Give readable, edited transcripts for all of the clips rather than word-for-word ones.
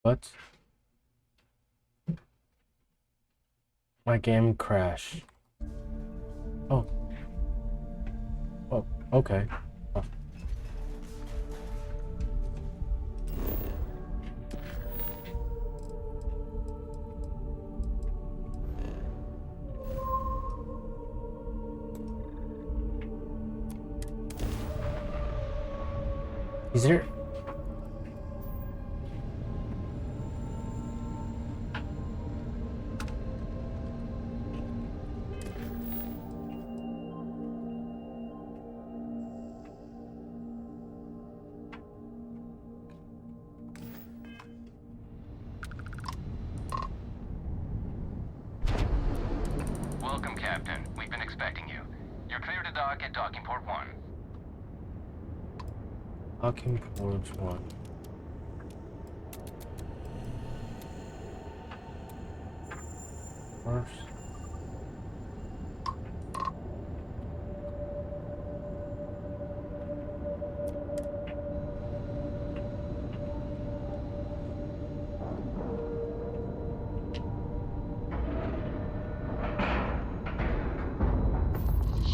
What? My game crashed. Oh. Oh, okay. Oh. Is there... Welcome, Captain. We've been expecting you. You're clear to dock at Docking Port 1. Docking towards one. First.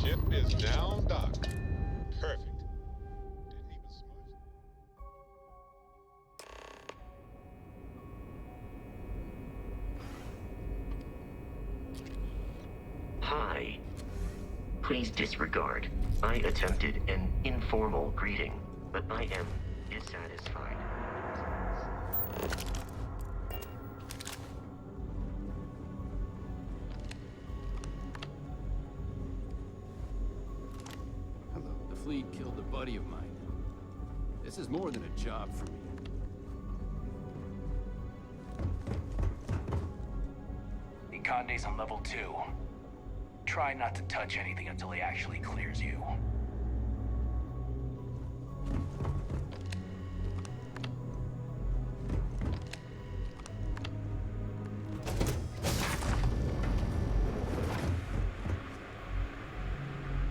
Ship is now docked. Perfect. Didn't even smudge. Hi. Please disregard. I attempted an informal greeting, but I am dissatisfied. Hello. The fleet killed a buddy of mine. This is more than a job for me. Conde's on level 2. Try not to touch anything until he actually clears you.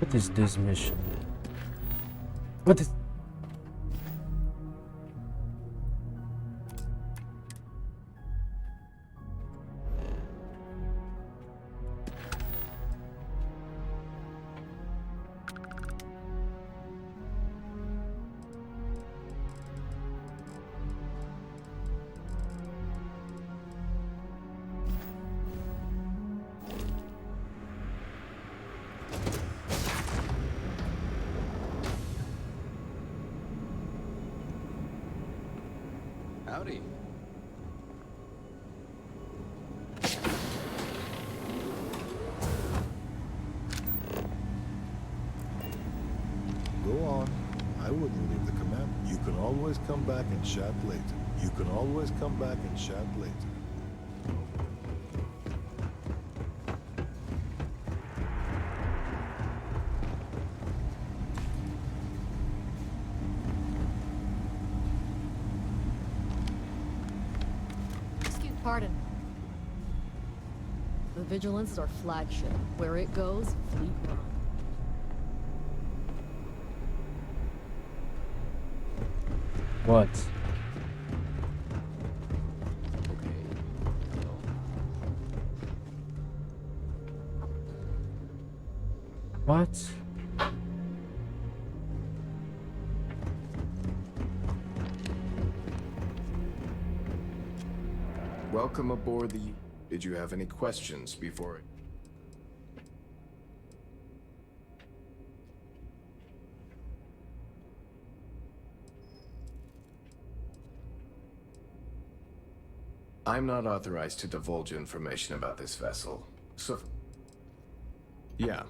What is this mission? What is... Howdy. Go on. I wouldn't leave the command. You can always come back and chat later. You can always come back and chat later. Excuse pardon. The Vigilance is our flagship. Where it goes, fleet run. What? Okay. Well, What? Welcome aboard the... Did you have any questions before... I'm not authorized to divulge information about this vessel, so... Yeah,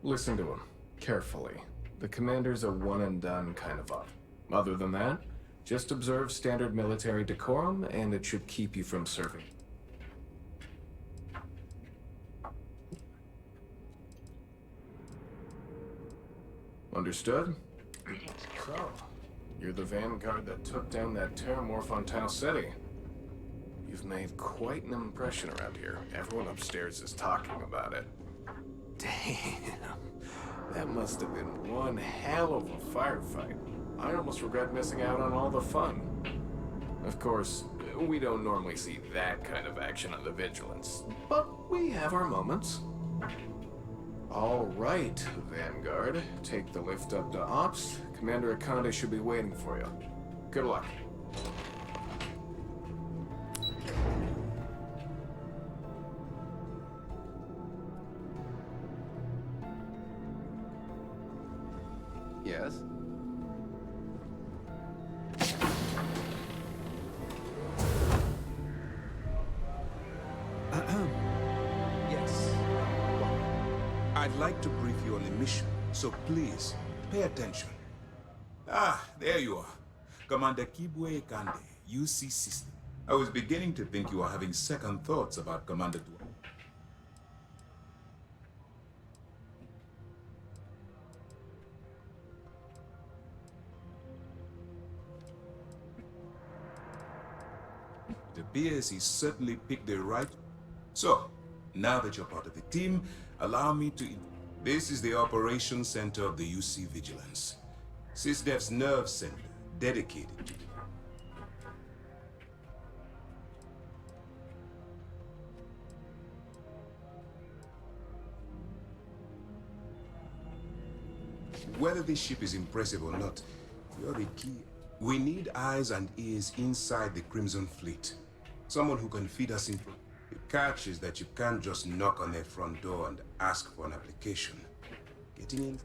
listen to him, carefully. The commander's a one-and-done kind of up. Other than that, just observe standard military decorum, and it should keep you from serving. Understood? Greetings, So, Captain. you're the vanguard that took down that terramorph on Tau City. You've made quite an impression around here. Everyone upstairs is talking about it. Damn. That must have been one hell of a firefight. I almost regret missing out on all the fun. Of course, We don't normally see that kind of action on the Vigilance, but we have our moments. All right, Vanguard. Take the lift up to Ops. Commander Akande should be waiting for you. Good luck. Yes? Yes. I'd like to brief you on the mission, so please, pay attention. Ah, there you are. Commander Kibwe Kande, UC System. I was beginning to think you were having second thoughts about Commander Dwyer. It appears he certainly picked the right. So, now that you're part of the team, allow me to... This is the operations center of the UC Vigilance. SysDef's nerve center, dedicated to... Whether this ship is impressive or not, you're the key. We need eyes and ears inside the Crimson Fleet. Someone who can feed us info. The catch is that you can't just knock on their front door and ask for an application. Getting in?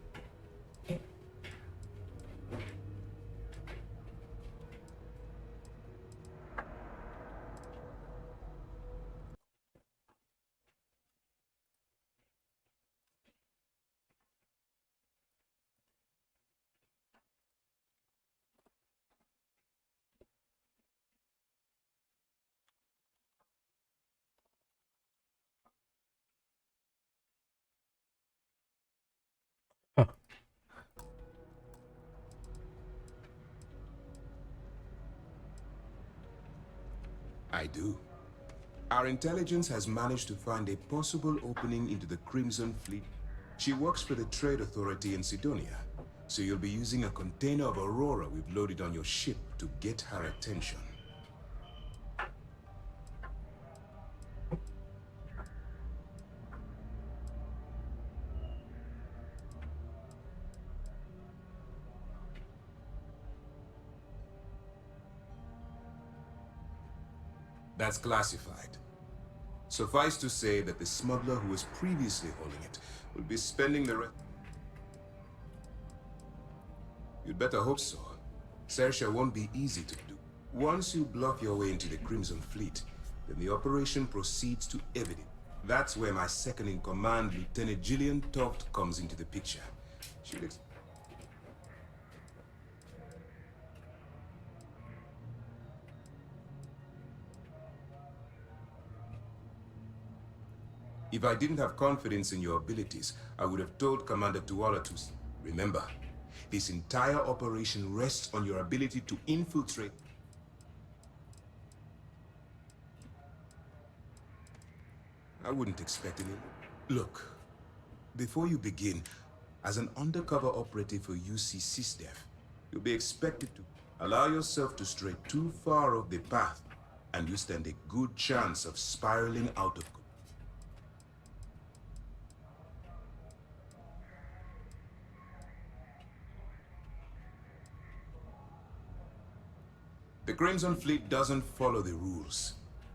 Huh. I do. Our intelligence has managed to find a possible opening into the Crimson Fleet. She works for the Trade Authority in Sidonia, so you'll be using a container of Aurora we've loaded on your ship to get her attention. That's classified. Suffice to say that the smuggler who was previously holding it will be spending the rest... You'd better hope so. Sersha won't be easy to do. Once you bluff your way into the Crimson Fleet, then the operation proceeds to evidence. That's where my second-in-command, Lieutenant Gillian Toft, comes into the picture. She'll If I didn't have confidence in your abilities, I would have told Commander Tuwala to... Remember, this entire operation rests on your ability to infiltrate... I wouldn't expect any... Look, before you begin, as an undercover operative for UC SysDef, you'll be expected to allow yourself to stray too far off the path, and you stand a good chance of spiraling out of... The Crimson Fleet doesn't follow the rules.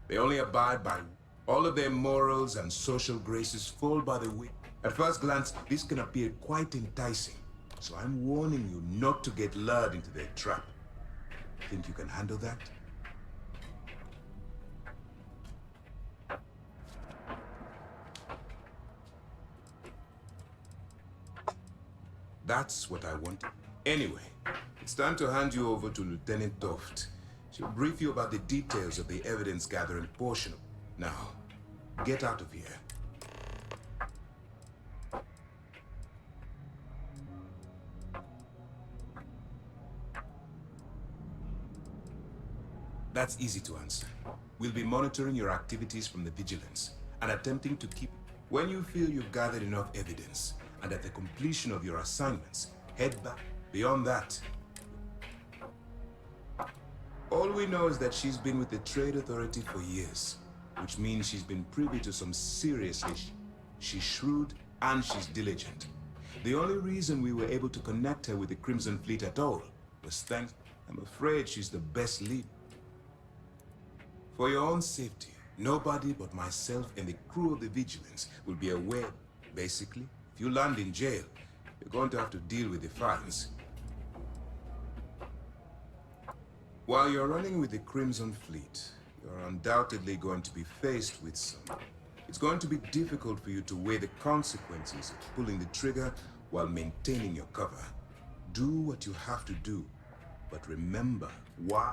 They only abide by... All of their morals and social graces fall by the way. At first glance, this can appear quite enticing. So I'm warning you not to get lured into their trap. Think you can handle that? That's what I want. Anyway, it's time to hand you over to Lieutenant Toft. She'll brief you about the details of the evidence-gathering portion. Now, get out of here. That's easy to answer. We'll be monitoring your activities from the Vigilance and attempting to keep... When you feel you've gathered enough evidence, and at the completion of your assignments, head back. Beyond that... All we know is that she's been with the Trade Authority for years, which means she's been privy to some serious issues. She's shrewd and she's diligent. The only reason we were able to connect her with the Crimson Fleet at all was thanks... I'm afraid she's the best lead. For your own safety, nobody but myself and the crew of the Vigilance will be aware. Basically, if you land in jail, you're going to have to deal with the fines. While you're running with the Crimson Fleet, you're undoubtedly going to be faced with some. It's going to be difficult for you to weigh the consequences of pulling the trigger while maintaining your cover. Do what you have to do, but remember why.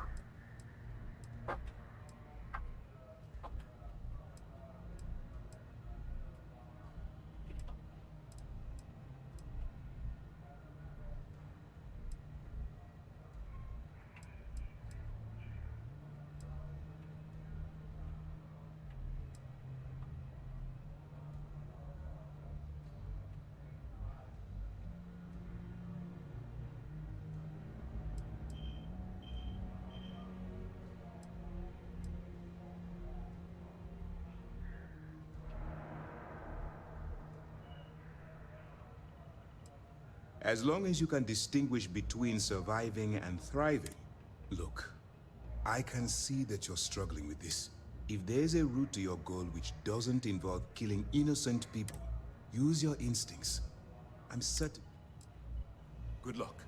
As long as you can distinguish between surviving and thriving. Look, I can see that you're struggling with this. If there's a route to your goal which doesn't involve killing innocent people, use your instincts. I'm certain. Good luck.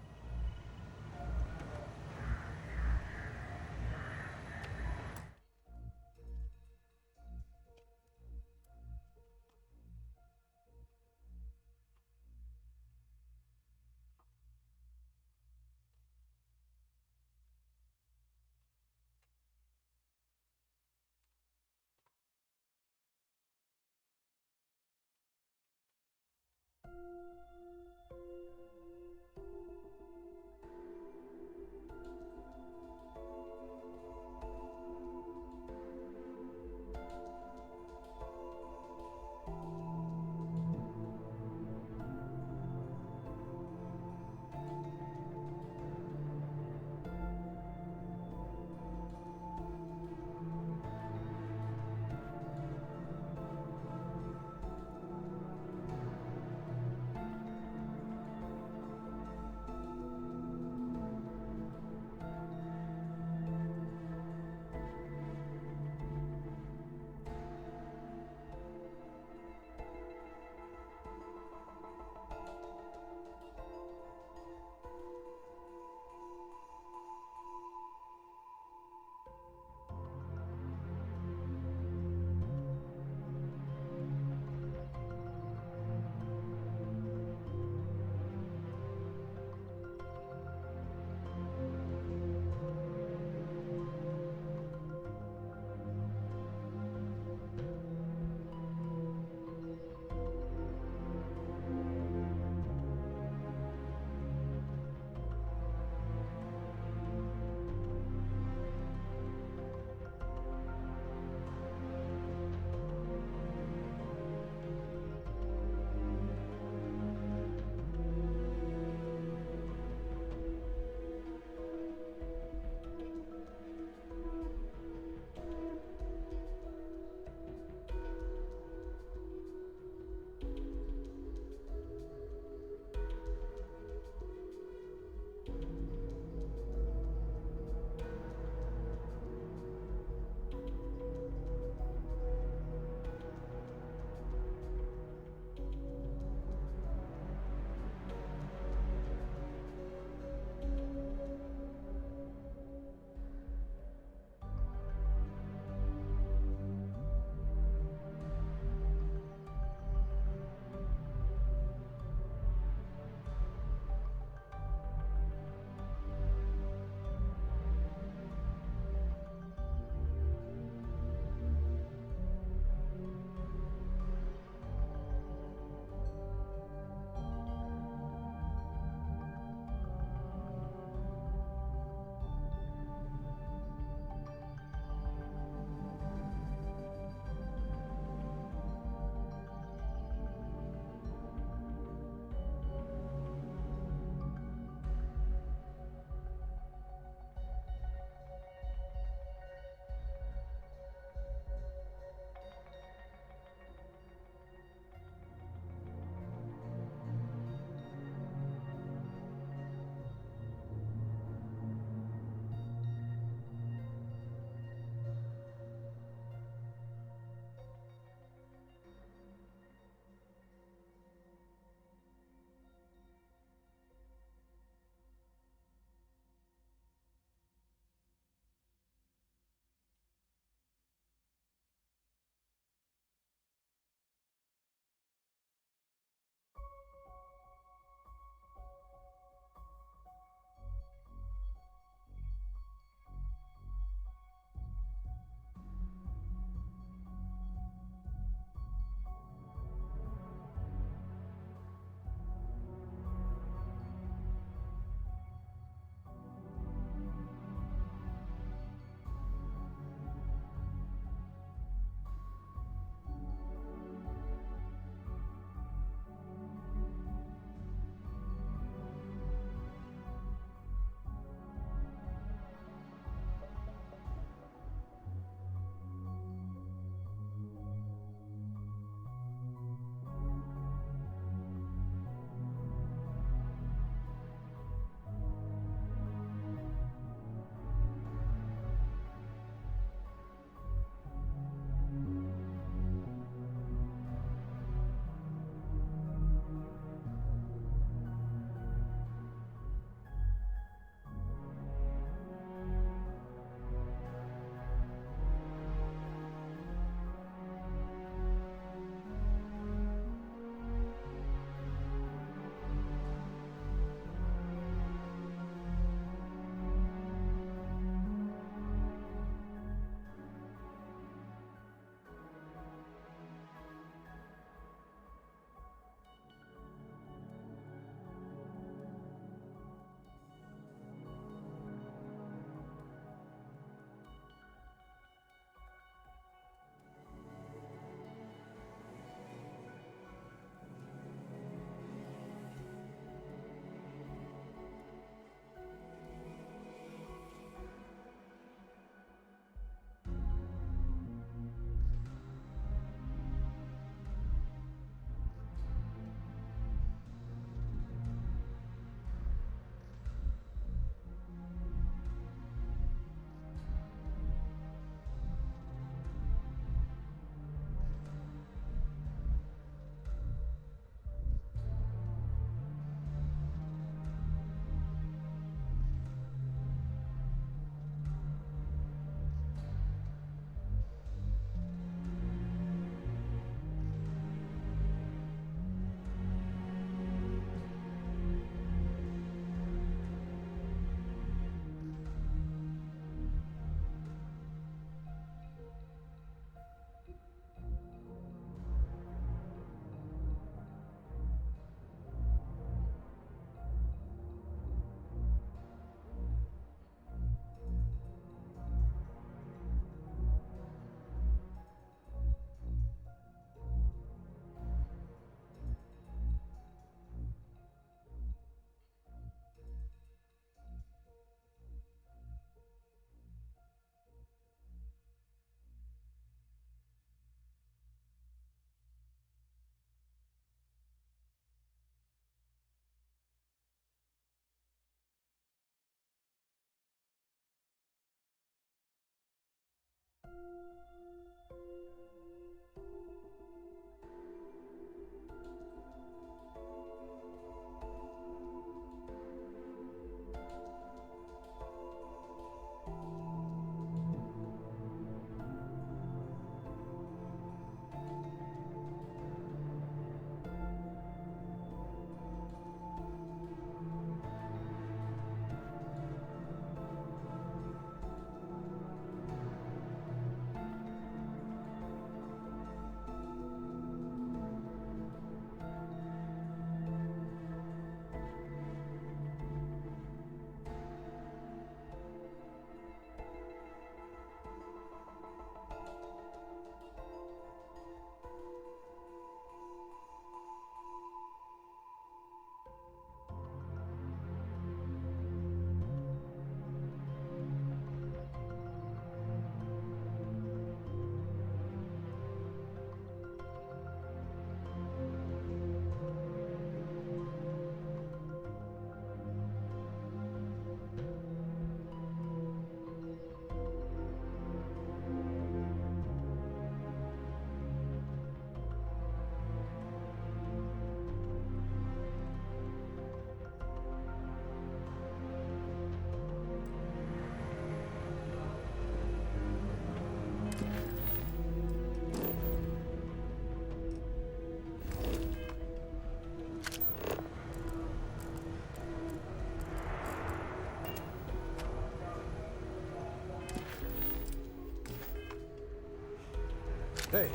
Hey,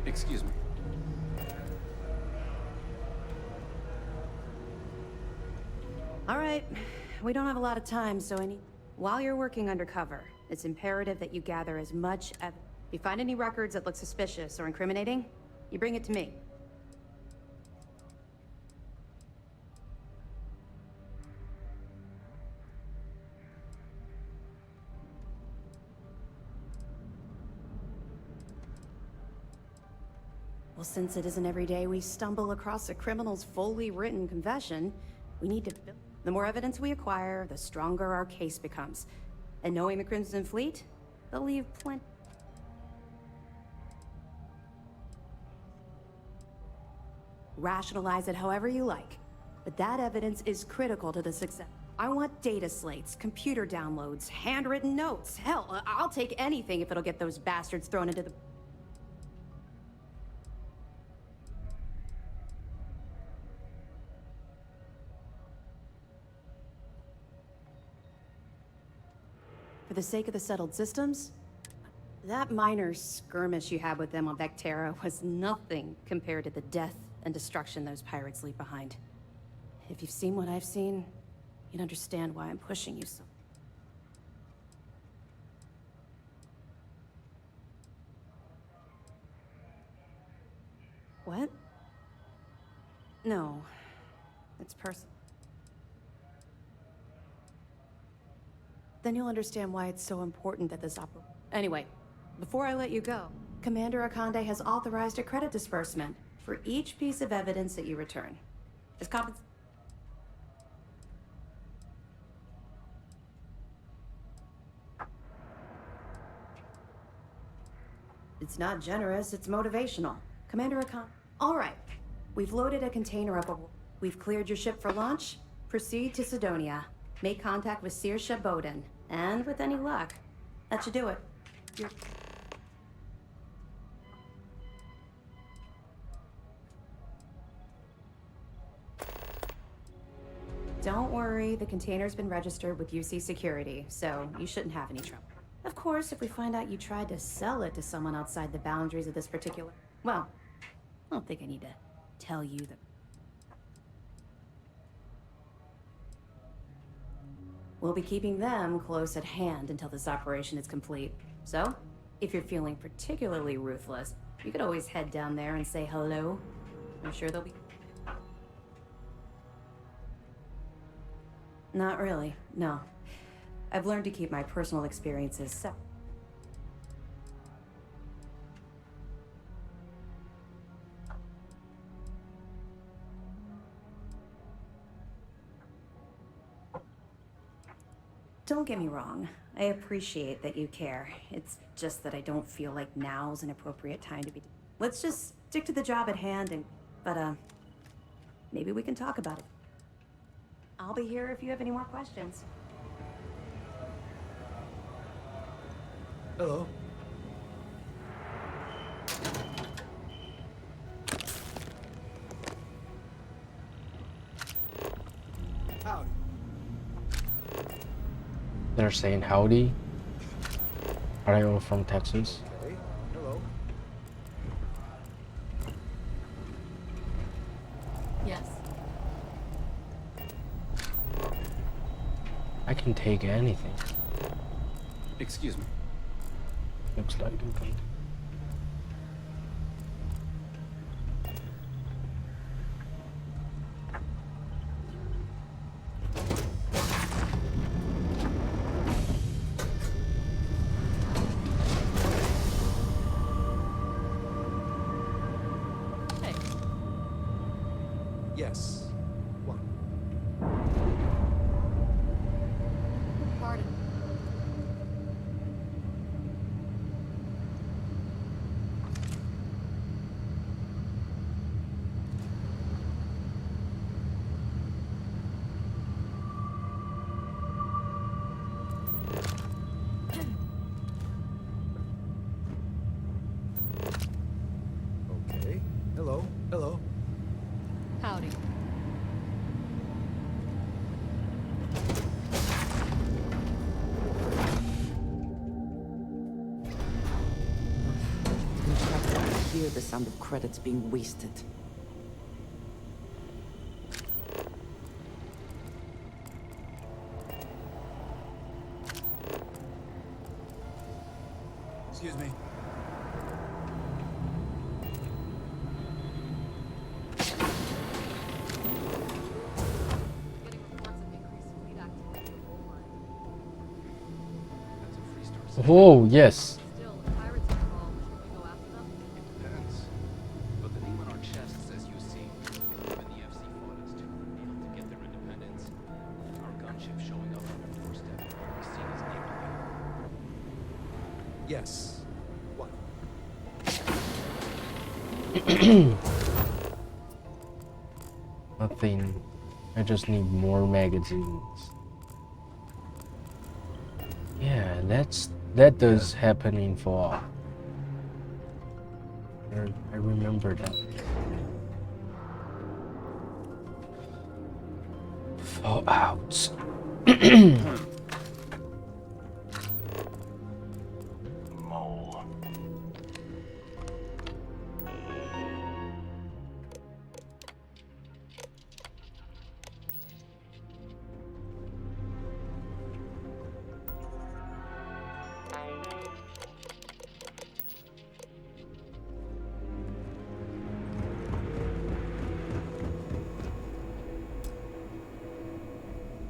Excuse me. All right, we don't have a lot of time, so while you're working undercover, it's imperative that you gather as much evidence. If you find any records that look suspicious or incriminating, you bring it to me. Well, since it isn't every day we stumble across a criminal's fully written confession, we need to build. The more evidence we acquire, the stronger our case becomes. And knowing the Crimson Fleet, they'll leave plenty. Rationalize it however you like, but that evidence is critical to the success. I want data slates, computer downloads, handwritten notes. Hell, I'll take anything if it'll get those bastards thrown into the... For the sake of the settled systems, that minor skirmish you had with them on Vectera was nothing compared to the death and destruction those pirates leave behind. If you've seen what I've seen, you'd understand why I'm pushing you so. What? No, it's personal. Then you'll understand why it's so important that this Anyway, before I let you go, Commander Akande has authorized a credit disbursement for each piece of evidence that you return. As It's not generous, it's motivational. Commander Akande... All right, we've loaded a container up. We've cleared your ship for launch. Proceed to Sidonia. Make contact with Saoirse Bowden. And with any luck, that should do it. Don't worry, the container's been registered with UC Security, so you shouldn't have any trouble. Of course, if we find out you tried to sell it to someone outside the boundaries of this particular... Well, I don't think I need to tell you that. We'll be keeping them close at hand until this operation is complete. So, if you're feeling particularly ruthless, you could always head down there and say hello. I'm sure they'll be... Not really, no. I've learned to keep my personal experiences separate. Don't get me wrong. I appreciate that you care. It's just that I don't feel like now's an appropriate time to be... Let's just stick to the job at hand and... But, maybe we can talk about it. I'll be here if you have any more questions. Hello. Howdy. They're saying howdy. Are they all from Texas? Okay. Hello. Yes. I can take anything. Excuse me. Looks like okay. Hey. Yes. What? Pardon. Okay. Hello. Hello. Howdy. I hear the sound of credits being wasted. Excuse me. Getting reports of increased fleet activity in Woolmark. That's a freestar site. Oh yes. Still, if pirates are involved, should we go after them? It depends. But the name on our chest says UC. Even the FC fought us to be able to get their independence. Our gunship showing up on their doorstep will be seen as named alien. Yes. What? Nothing. I just need more magazines. Yeah, that does happen in Fallout. I remember that. Fallout. Mole.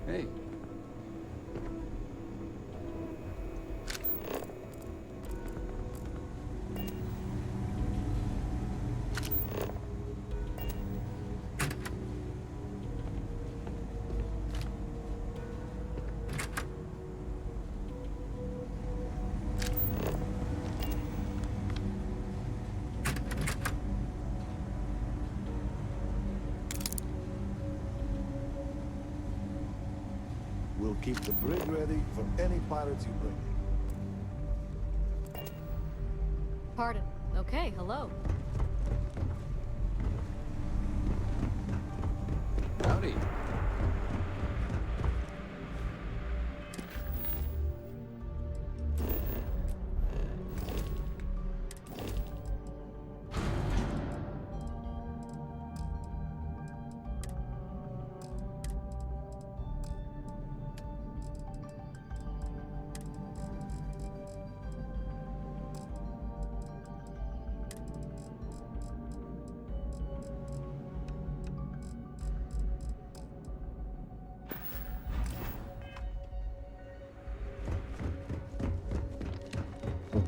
Hey. We'll keep the brig ready for any pirates you bring in. Pardon. Okay, hello. Howdy.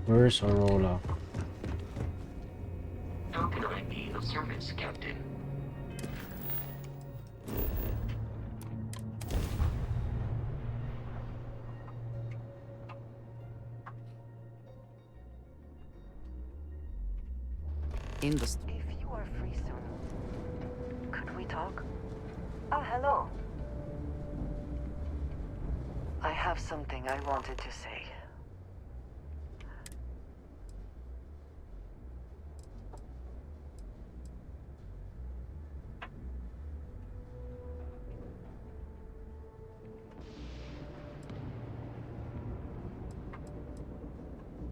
Where's Aurora? How can I be of service, Captain? in the... If you are free soon, could we talk? Ah, hello. I have something I wanted to say.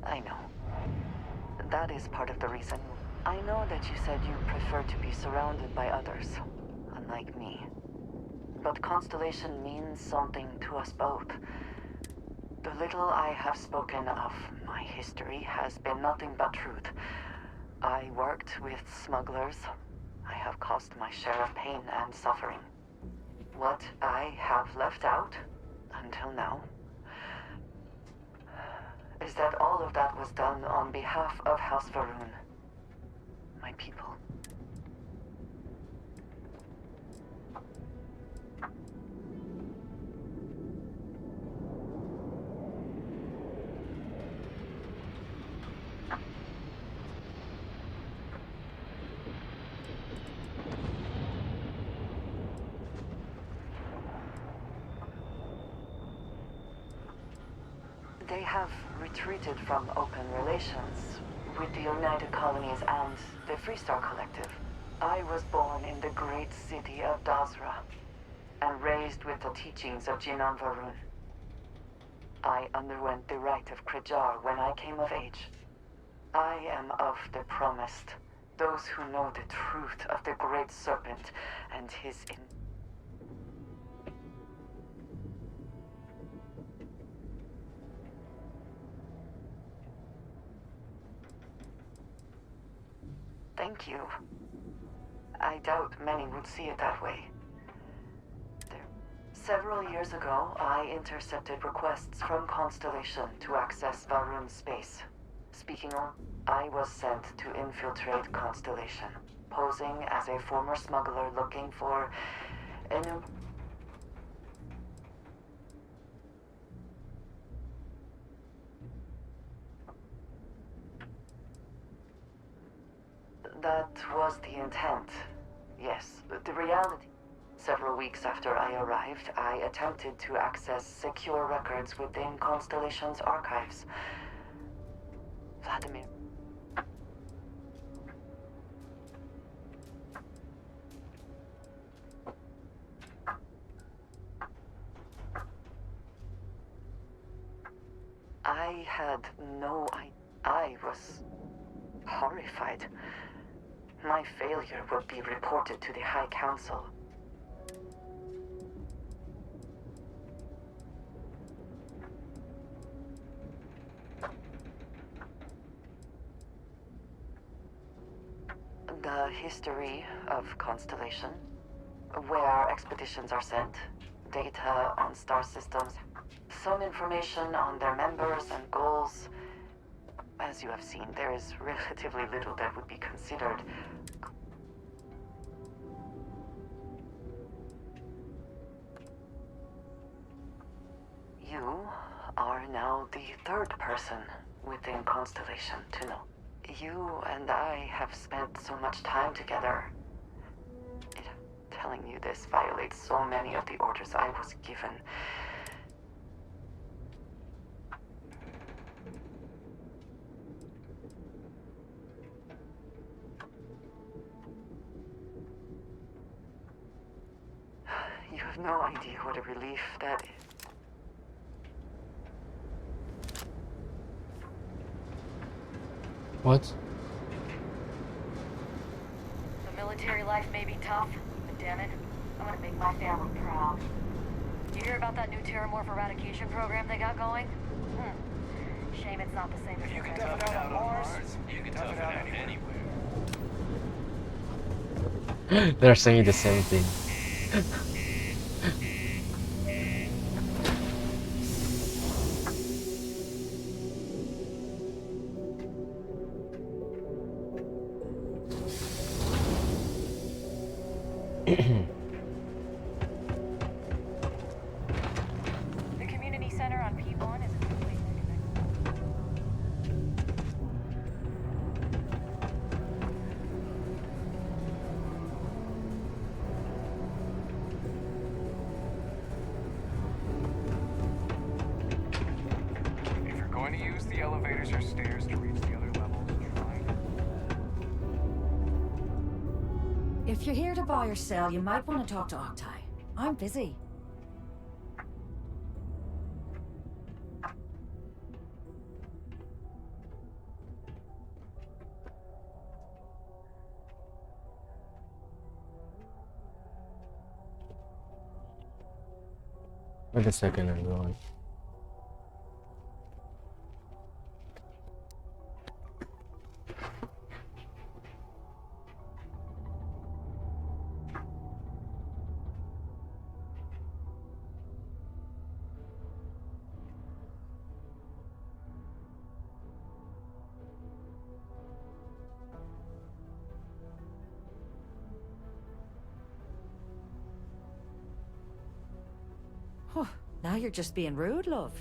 I know. That is part of the reason. I know that you said you prefer to be surrounded by others, unlike me. But Constellation means something to us both. The little I have spoken of my history has been nothing but truth. I worked with smugglers. I have caused my share of pain and suffering. What I have left out, until now, is that all of that was done on behalf of House Varun, my people. They have retreated from open relations with the United Colonies and the Freestar Collective. I was born in the great city of Dazra and raised with the teachings of Jinan Varun. I underwent the rite of Krijar when I came of age. I am of the promised, those who know the truth of the Great Serpent and his Thank you. I doubt many would see it that way. Several years ago, I intercepted requests from Constellation to access Varun space. Speaking on, I was sent to infiltrate Constellation, posing as a former smuggler looking for an That was the intent. Yes, but the reality. Several weeks after I arrived, I attempted to access secure records within Constellation's archives. Vladimir. I had no idea. I was horrified. My failure would be reported to the High Council. The history of Constellation, where expeditions are sent, data on star systems, some information on their members and goals. As you have seen, there is relatively little that would be considered. You are now the third person within Constellation to know. You and I have spent so much time together. Telling you this violates so many of the orders I was given. You have no idea what a relief that is. What? The military life may be tough, but damn it, I'm gonna make my family proud. You hear about that new Terramorph eradication program they got going? Shame it's not the same as you can tough it out on Mars, you can tough it out anywhere. They're saying the same thing. The community center on P1 is a good place to connect. Elevators or stairs to reach the other levels. If you're here to buy or sell, you might want to talk to Octai. I'm busy. Wait a second, everyone. Now you're just being rude, love.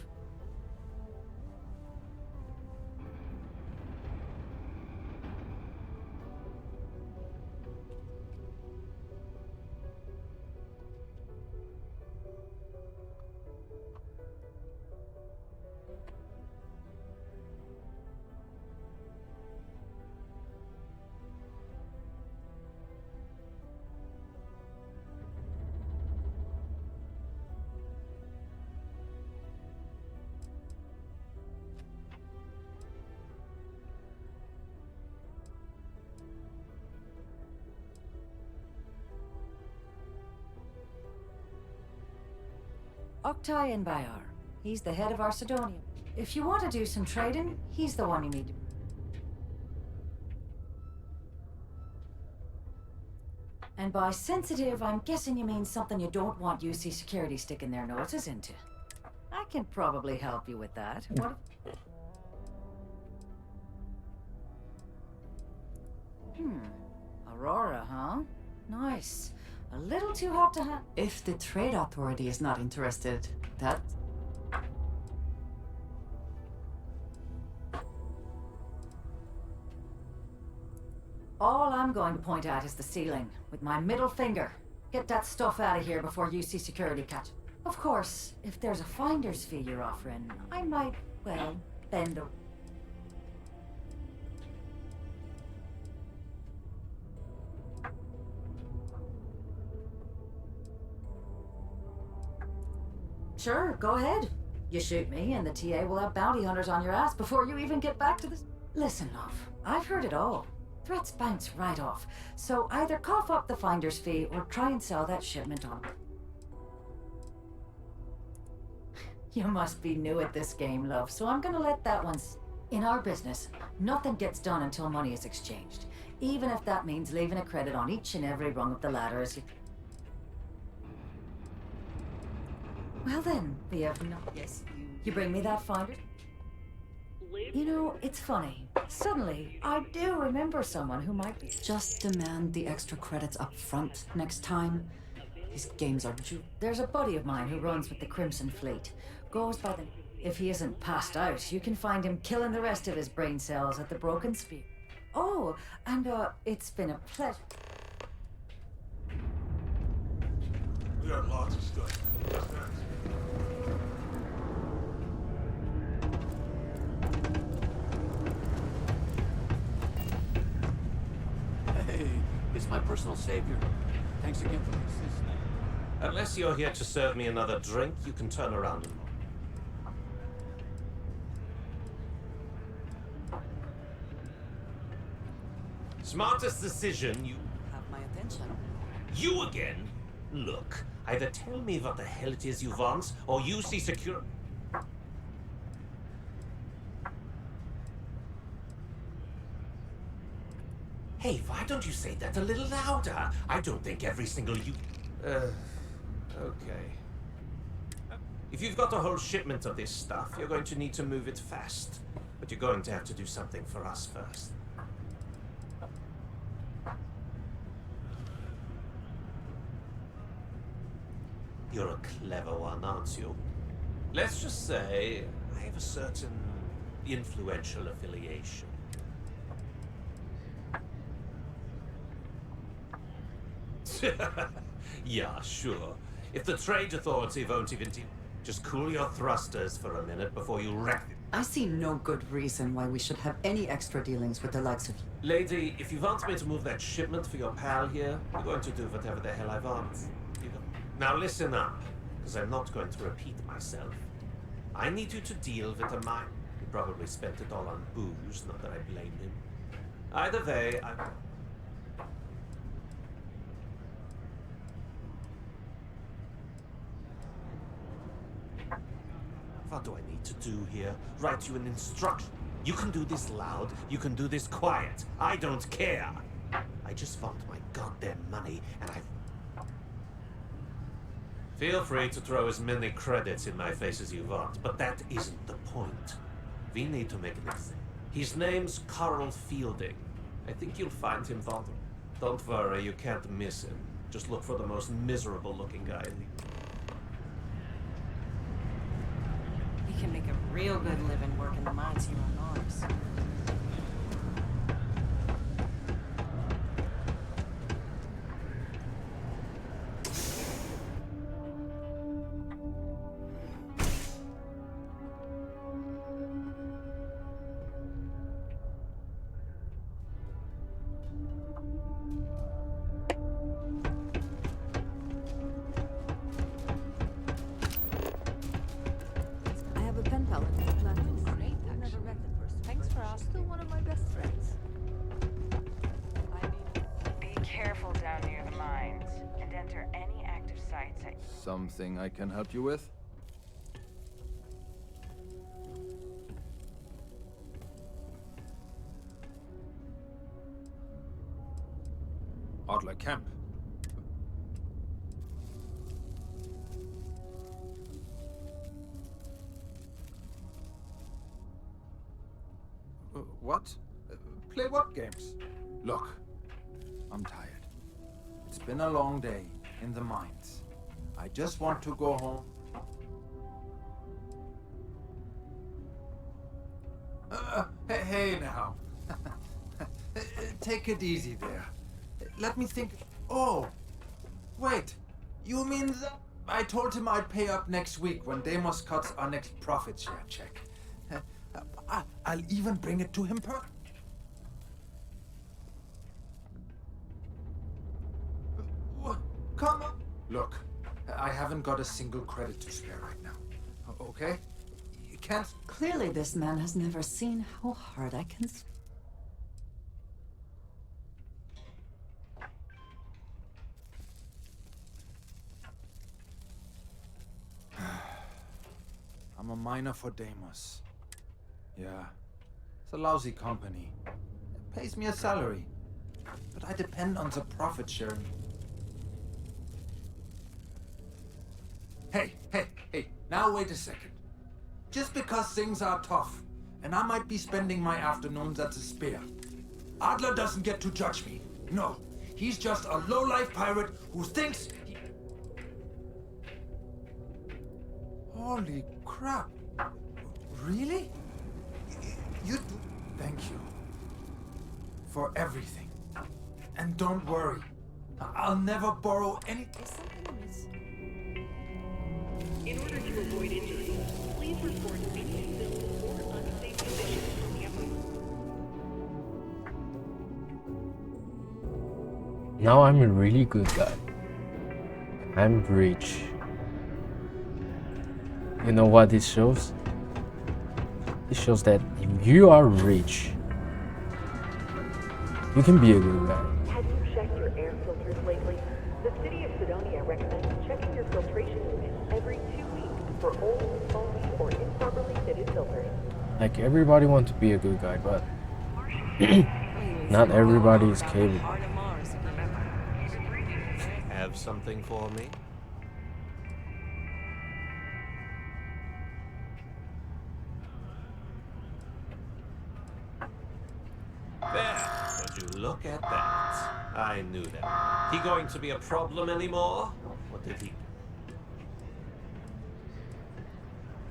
Octai and Bayar. He's the head of our Sidonium. If you want to do some trading, he's the one you need to... And by sensitive, I'm guessing you mean something you don't want UC security sticking their noses into. I can probably help you with that. What? Aurora, huh? Nice. A little too hot to have. If the Trade Authority is not interested, that... All I'm going to point at is the ceiling, with my middle finger. Get that stuff out of here before UC security catch. Of course, if there's a finder's fee you're offering, I might, well, bend the... Sure, go ahead. You shoot me, and the TA will have bounty hunters on your ass before you even get back to this. Listen, love, I've heard it all. Threats bounce right off, so either cough up the finder's fee or try and sell that shipment on. You must be new at this game, love, so I'm gonna let that one... In our business, nothing gets done until money is exchanged, even if that means leaving a credit on each and every rung of the ladder as you... Well then, we have no... Yes, you bring me that finder? You know, it's funny. Suddenly, I do remember someone who might be... Just demand the extra credits up front next time. These games are... There's a buddy of mine who runs with the Crimson Fleet. Goes by the... If he isn't passed out, you can find him killing the rest of his brain cells at the Broken Spear. Oh, and it's been a pleasure. We got lots of stuff. What's next? Hey, it's my personal savior. Thanks again for the assist. Unless you're here to serve me another drink, you can turn around and... Smartest decision, you... Have my attention. You again? Look, either tell me what the hell it is you want, or you see secure... Hey, why don't you say that a little louder? I don't think every single you... okay. If you've got a whole shipment of this stuff, you're going to need to move it fast. But you're going to have to do something for us first. You're a clever one, aren't you? Let's just say I have a certain influential affiliation. Yeah, sure. If the Trade Authority won't even... Just cool your thrusters for a minute before you wreck it. I see no good reason why we should have any extra dealings with the likes of you. Lady, if you want me to move that shipment for your pal here, you're going to do whatever the hell I want. Now listen up, because I'm not going to repeat myself. I need you to deal with a mine. He probably spent it all on booze, not that I blame him. Either way, What do I need to do here? Write you an instruction. You can do this loud, you can do this quiet. I don't care. I just want my goddamn money, and I... Feel free to throw as many credits in my face as you want, but that isn't the point. We need to make an example. His name's Carl Fielding. I think you'll find him vulnerable. Don't worry, you can't miss him. Just look for the most miserable looking guy in the... We can make a real good living working the mines here on Mars. I have a pen pal in the planet. Great, I've never met the person. Thanks for asking. Still one of my best friends. Be careful down near the mines, and enter any active sites at... Something I can help you with? Adler Camp. What? Play what games? Look, I'm tired. It's been a long day in the mines. I just want to go home. Hey now. Take it easy there. Let me think. Oh, wait. You mean that? I told him I'd pay up next week when Deimos cuts our next profit share check. I'll even bring it to him Come on. Look, I haven't got a single credit to spare right now. Okay? You can't... Clearly this man has never seen how hard I can... I'm a miner for Deimos. Yeah. It's a lousy company. It pays me a salary. But I depend on the profit sharing. Hey, now wait a second. Just because things are tough, and I might be spending my afternoons at the spear, Adler doesn't get to judge me. No, he's just a low-life pirate who thinks he... Holy crap. Really? You... Thank you. For everything. And don't worry. I'll never borrow any... In order to avoid injury, please report any spills or unsafe conditions on the upper. Now I'm a really good guy. I'm rich. You know what this shows? It shows that if you are rich, you can be a good guy. Have you checked your air filters lately? The city of Sidonia recommends checking your filtration unit every 2 weeks for old, faulty, or improperly fitted filters. Like, everybody wants to be a good guy, but not everybody is capable. Have something for me? There, would you look at that? I knew that. He going to be a problem anymore? What did he do?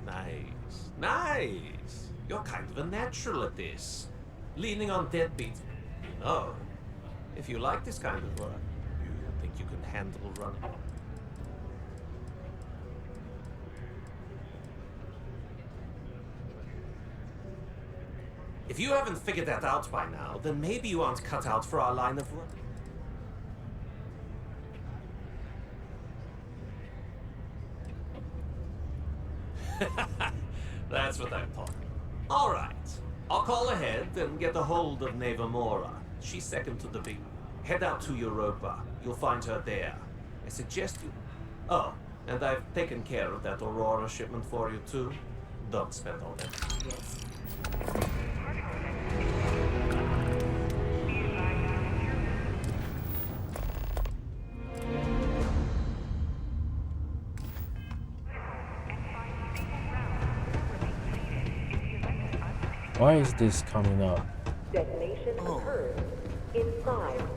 Nice. Nice! You're kind of a natural at this. Leaning on deadbeats. You know, if you like this kind of work, you think you can handle running? If you haven't figured that out by now, then maybe you aren't cut out for our line of work. That's what I'm talking. All right. I'll call ahead and get a hold of Neva Mora. She's second to the big. Head out to Europa. You'll find her there. I suggest you... Oh, and I've taken care of that Aurora shipment for you too. Don't spend all that. Yes. Why is this coming up? Detonation occurs in 5,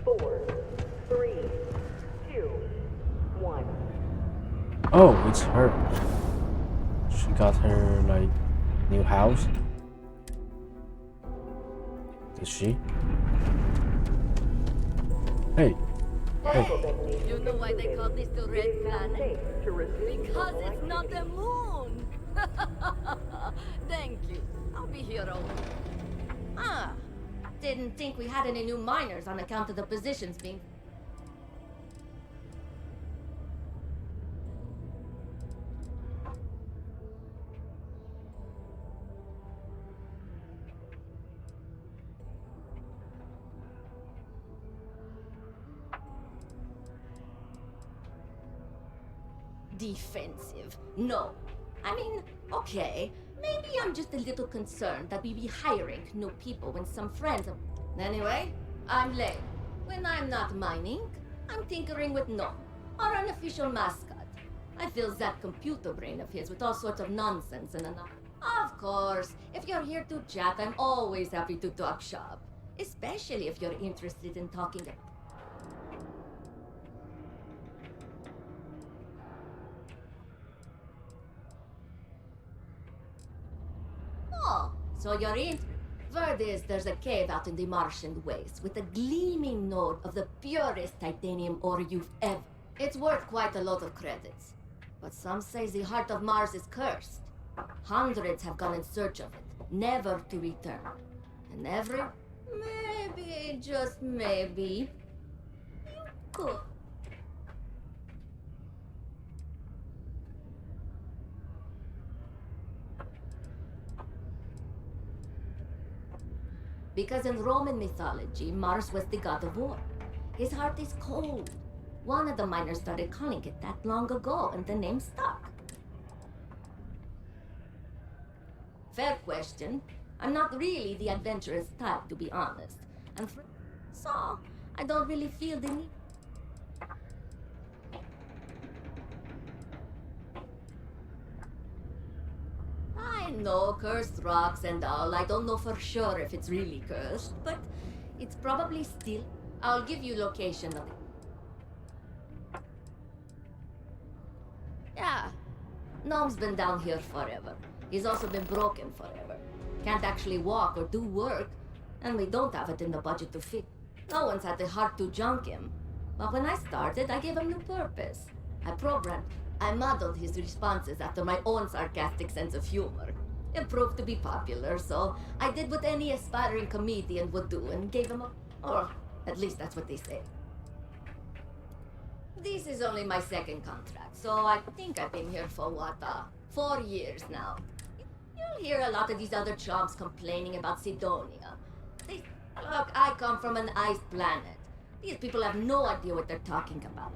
4, 3, 2, 1. Oh, it's her. She got her, like, new house. Is she? Hey. Hey. You know why they call this the red planet? Because it's not the moon! Thank you. I'll be here all week. Ah, didn't think we had any new miners on account of the positions being... Defensive. No. I mean, okay, maybe I'm just a little concerned that we be hiring new people when some friends of... Anyway, I'm late. When I'm not mining, I'm tinkering with No, our unofficial mascot. I fill that computer brain of his with all sorts of nonsense and enough. Of course, if you're here to chat, I'm always happy to talk shop. Especially if you're interested in talking... Oh, so you're in. Word is there's a cave out in the Martian waste with a gleaming node of the purest titanium ore you've ever. It's worth quite a lot of credits. But some say the heart of Mars is cursed. Hundreds have gone in search of it, never to return. And maybe, just maybe, you could. Because in Roman mythology, Mars was the god of war. His heart is cold. One of the miners started calling it that long ago, and the name stuck. Fair question. I'm not really the adventurous type, to be honest. And so, I don't really feel the need. I know, cursed rocks and all. I don't know for sure if it's really cursed, but it's probably still. I'll give you location of it. Yeah. Gnome's been down here forever. He's also been broken forever. Can't actually walk or do work, and we don't have it in the budget to fix. No one's had the heart to junk him. But when I started, I gave him new purpose. I modeled his responses after my own sarcastic sense of humor. It proved to be popular, so I did what any aspiring comedian would do and gave him a... Or, at least that's what they say. This is only my second contract, so I think I've been here for, 4 years now. You'll hear a lot of these other chumps complaining about Sidonia. Look, I come from an ice planet. These people have no idea what they're talking about.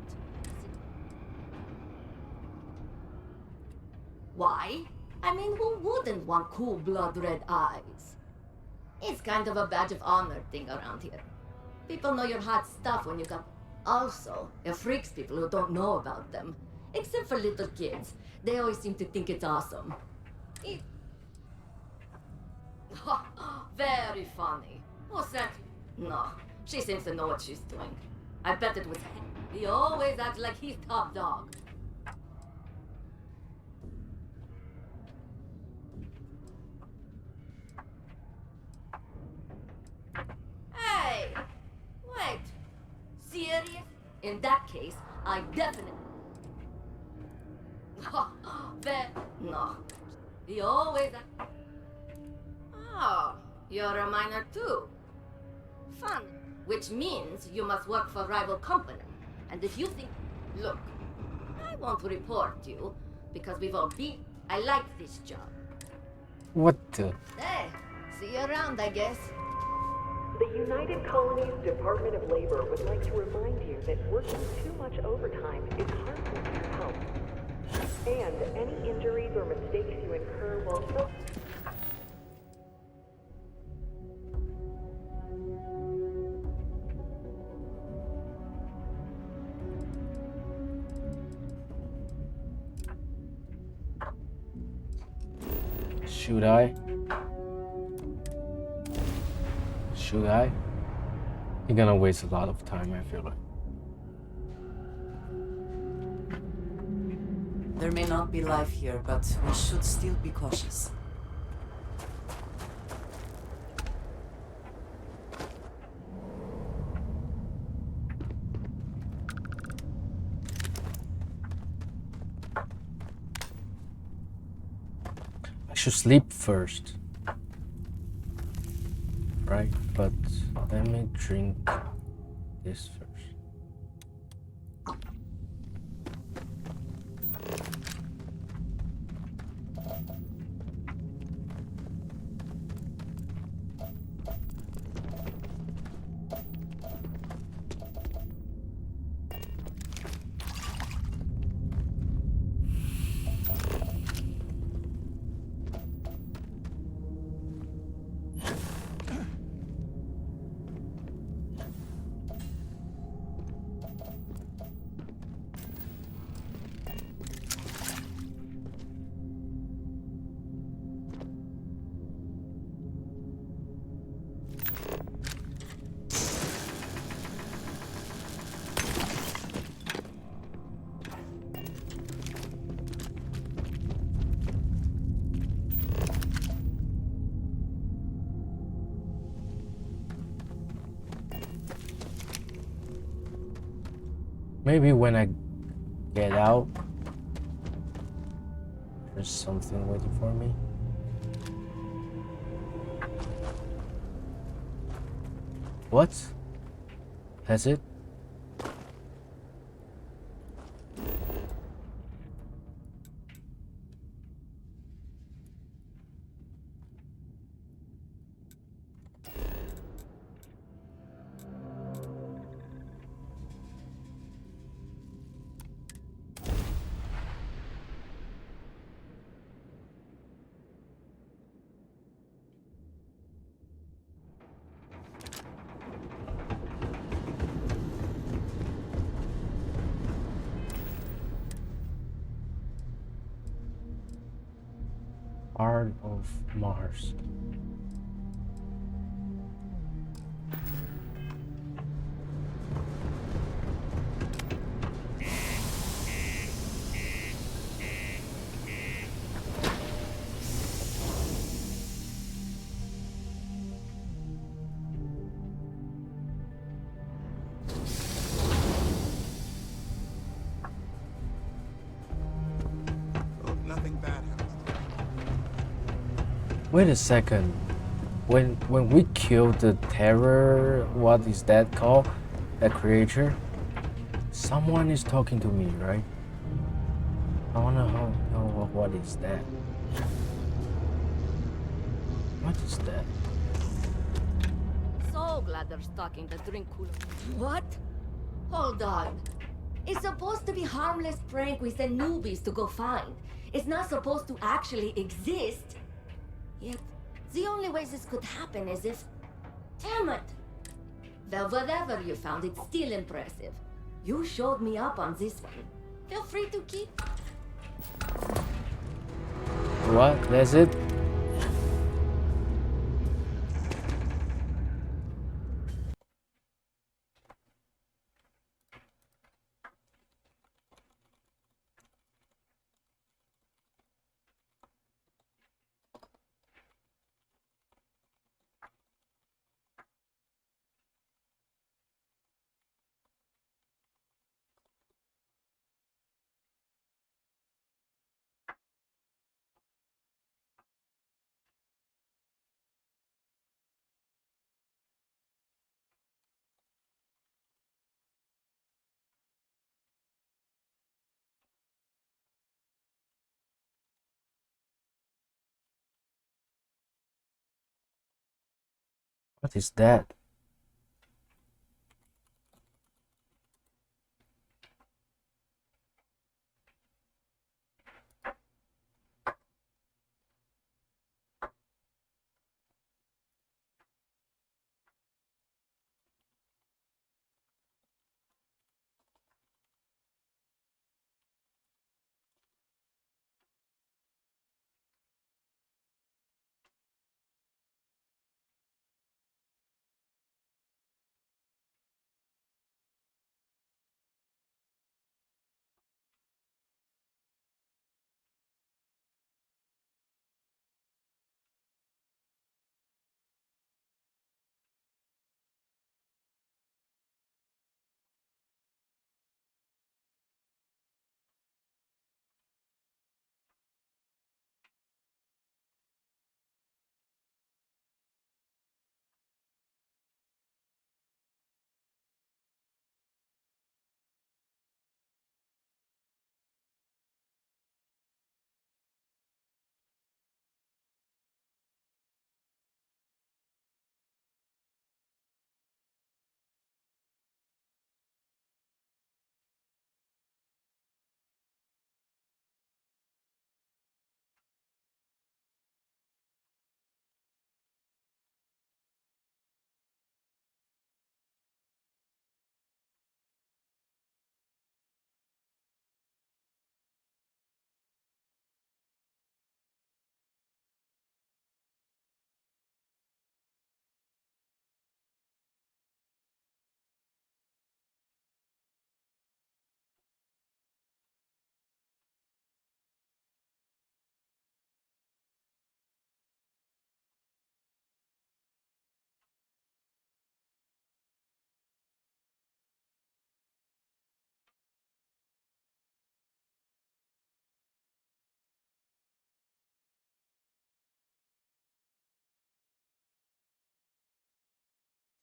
Why? I mean, who wouldn't want cool blood red eyes? It's kind of a badge of honor thing around here. People know your hot stuff when you got... Also, it freaks people who don't know about them. Except for little kids. They always seem to think it's awesome. Very funny. Who sent... No, she seems to know what she's doing. I bet it was him. He always acts like he's top dog. Hey! Wait. Serious? In that case, I definitely... No. He always... Oh, You're a miner too. Fun. Which means you must work for rival company. And if you think... Look, I won't report you, because we've all been... I like this job. What the? Hey, see you around, I guess. The United Colonies Department of Labor would like to remind you that working too much overtime is harmful to your health. And any injuries or mistakes you incur while so... Should I? Should I? You're gonna waste a lot of time, I feel like. There may not be life here, but we should still be cautious. I should sleep first. Right, but let me drink this first. Maybe when I get out, there's something waiting for me. What? That's it? Heart of Mars. Nothing bad happens. Wait a second. When we killed the terror, what is that called? That creature? Someone is talking to me, right? I wanna know what is that? What is that? So glad they're stocking the drink cooler. What? Hold on. It's supposed to be harmless prank we send newbies to go find. It's not supposed to actually exist. Yet, the only way this could happen is if... Damn it! Well, whatever you found, it's still impressive. You showed me up on this one. Feel free to keep... What? That's it? What is that?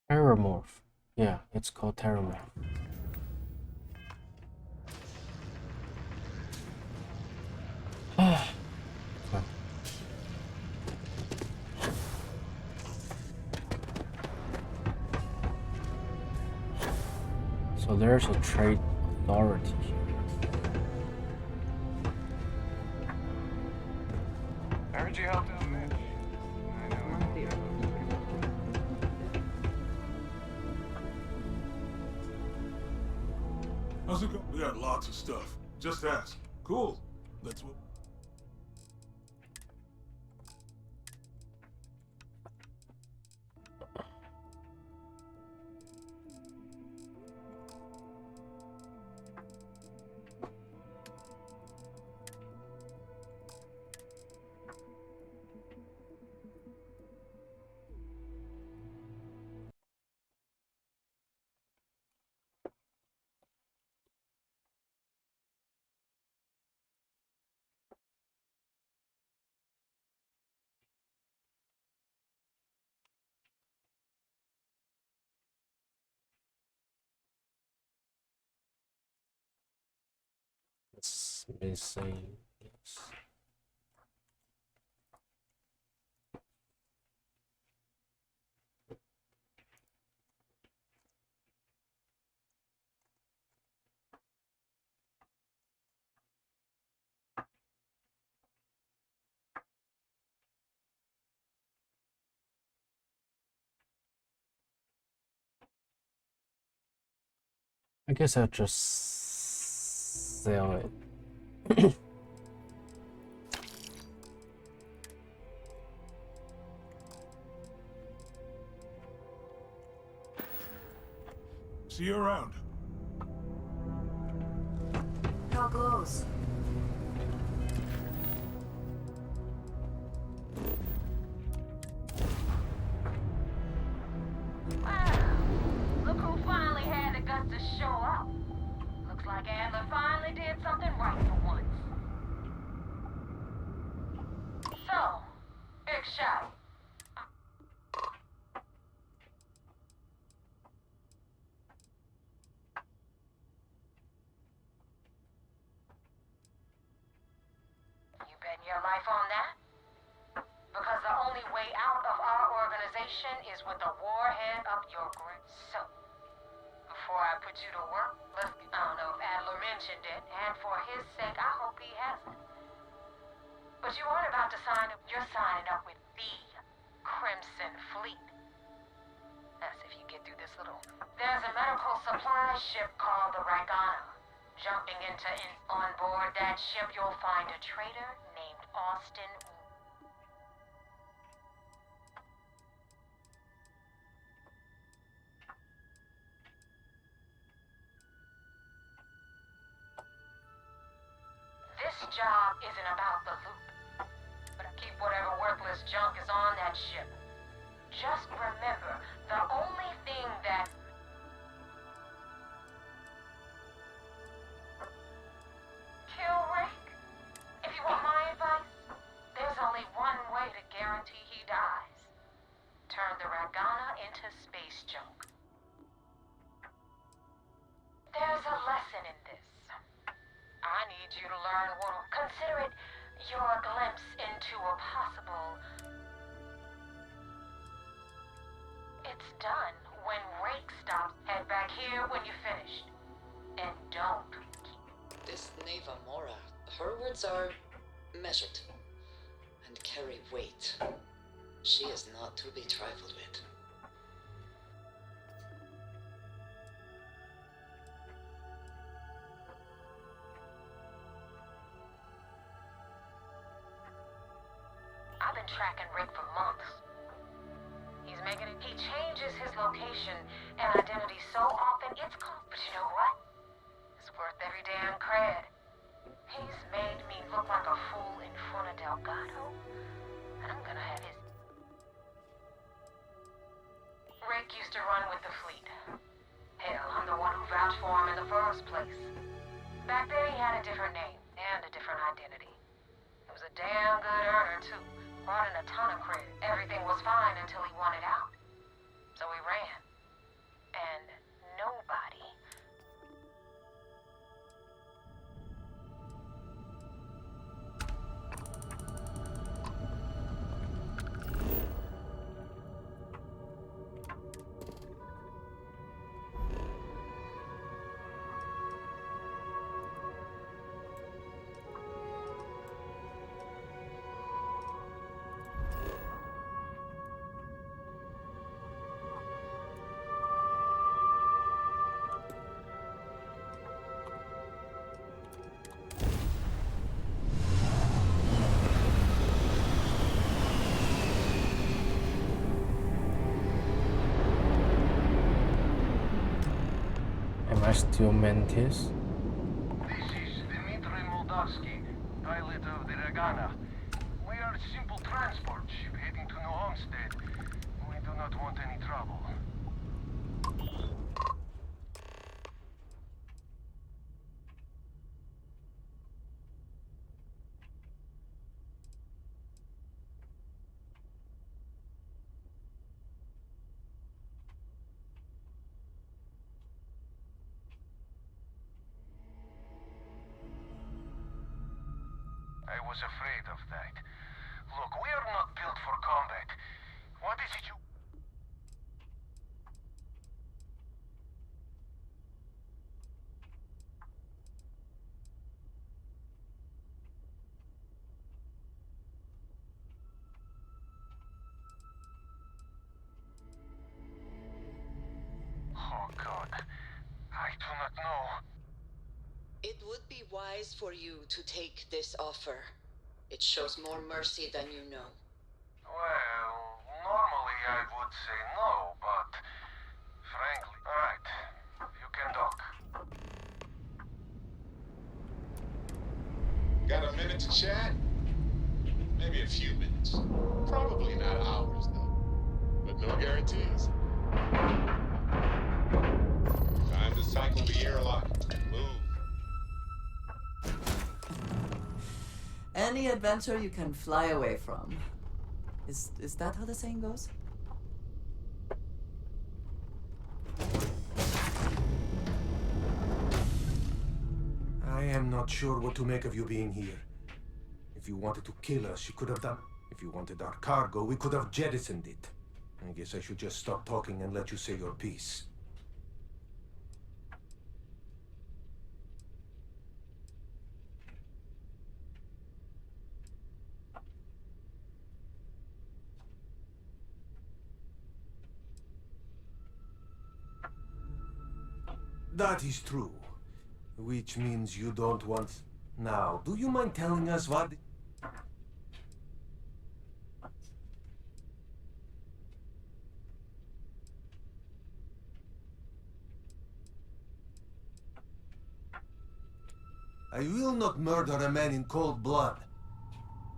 Terramorph. Yeah, it's called Terramorph. So there's a trade authority here. I heard you helped out Mitch. I know. How's it going? We got lots of stuff. Just ask. Cool. Let's. It's missing. Yes. I guess I'll just sell it. See you around. How goes? Look who finally had the guts to show up. Looks like Adler finally did something right for once. So, big shot. You betting your life on that? Because the only way out of our organization station is with the warhead up your grip. So, before I put you to work, I don't know if Adler mentioned it, and for his sake, I hope he hasn't. But you aren't about to sign up. You're signing up with the Crimson Fleet. That's if you get through this little... There's a medical supply ship called the Ragana. Jumping on board that ship, you'll find a traitor named Austin. This job isn't about the loot, but keep whatever worthless junk is on that ship. Just remember, the only thing that... Kill Rick? If you want my advice, there's only one way to guarantee he dies. Turn the Ragana into space junk. There's a lesson in this. I need you to learn what... Consider it your glimpse into a possible... It's done when Rake stops. Head back here when you're finished. And don't keep... This Neva Mora, her words are measured and carry weight. She is not to be trifled with. I've been tracking Rick for months. He's making it. He changes his location and identity so often it's cost. But you know what? It's worth every damn cred. He's made me look like a fool in front of Delgado, and I'm gonna have his. Rick used to run with the fleet. Hell, I'm the one who vouched for him in the first place. Back then, he had a different name and a different identity. He was a damn good earner, too. Brought in a ton of credit. Everything was fine until he wanted out. So he ran. And nobody... Am I still Mantis? This is Dmitry Moldavsky, pilot of the Ragana. We are a simple transport ship heading to New Homestead. We do not want any trouble. I was afraid of that. Look, we are not built for combat. What is it you... Oh, God. I do not know. It would be wise for you to take this offer. It shows more mercy than you know. Well, normally I would say no, but frankly... Alright, you can dock. Got a minute to chat? Maybe a few minutes. Probably not hours, though. But no guarantees. Time to cycle the airlock. Move. Any adventure you can fly away from. Is that how the saying goes? I am not sure what to make of you being here. If you wanted to kill us, you could have done. If you wanted our cargo, we could have jettisoned it. I guess I should just stop talking and let you say your piece. That is true. Which means you don't want... Now, do you mind telling us what... I will not murder a man in cold blood.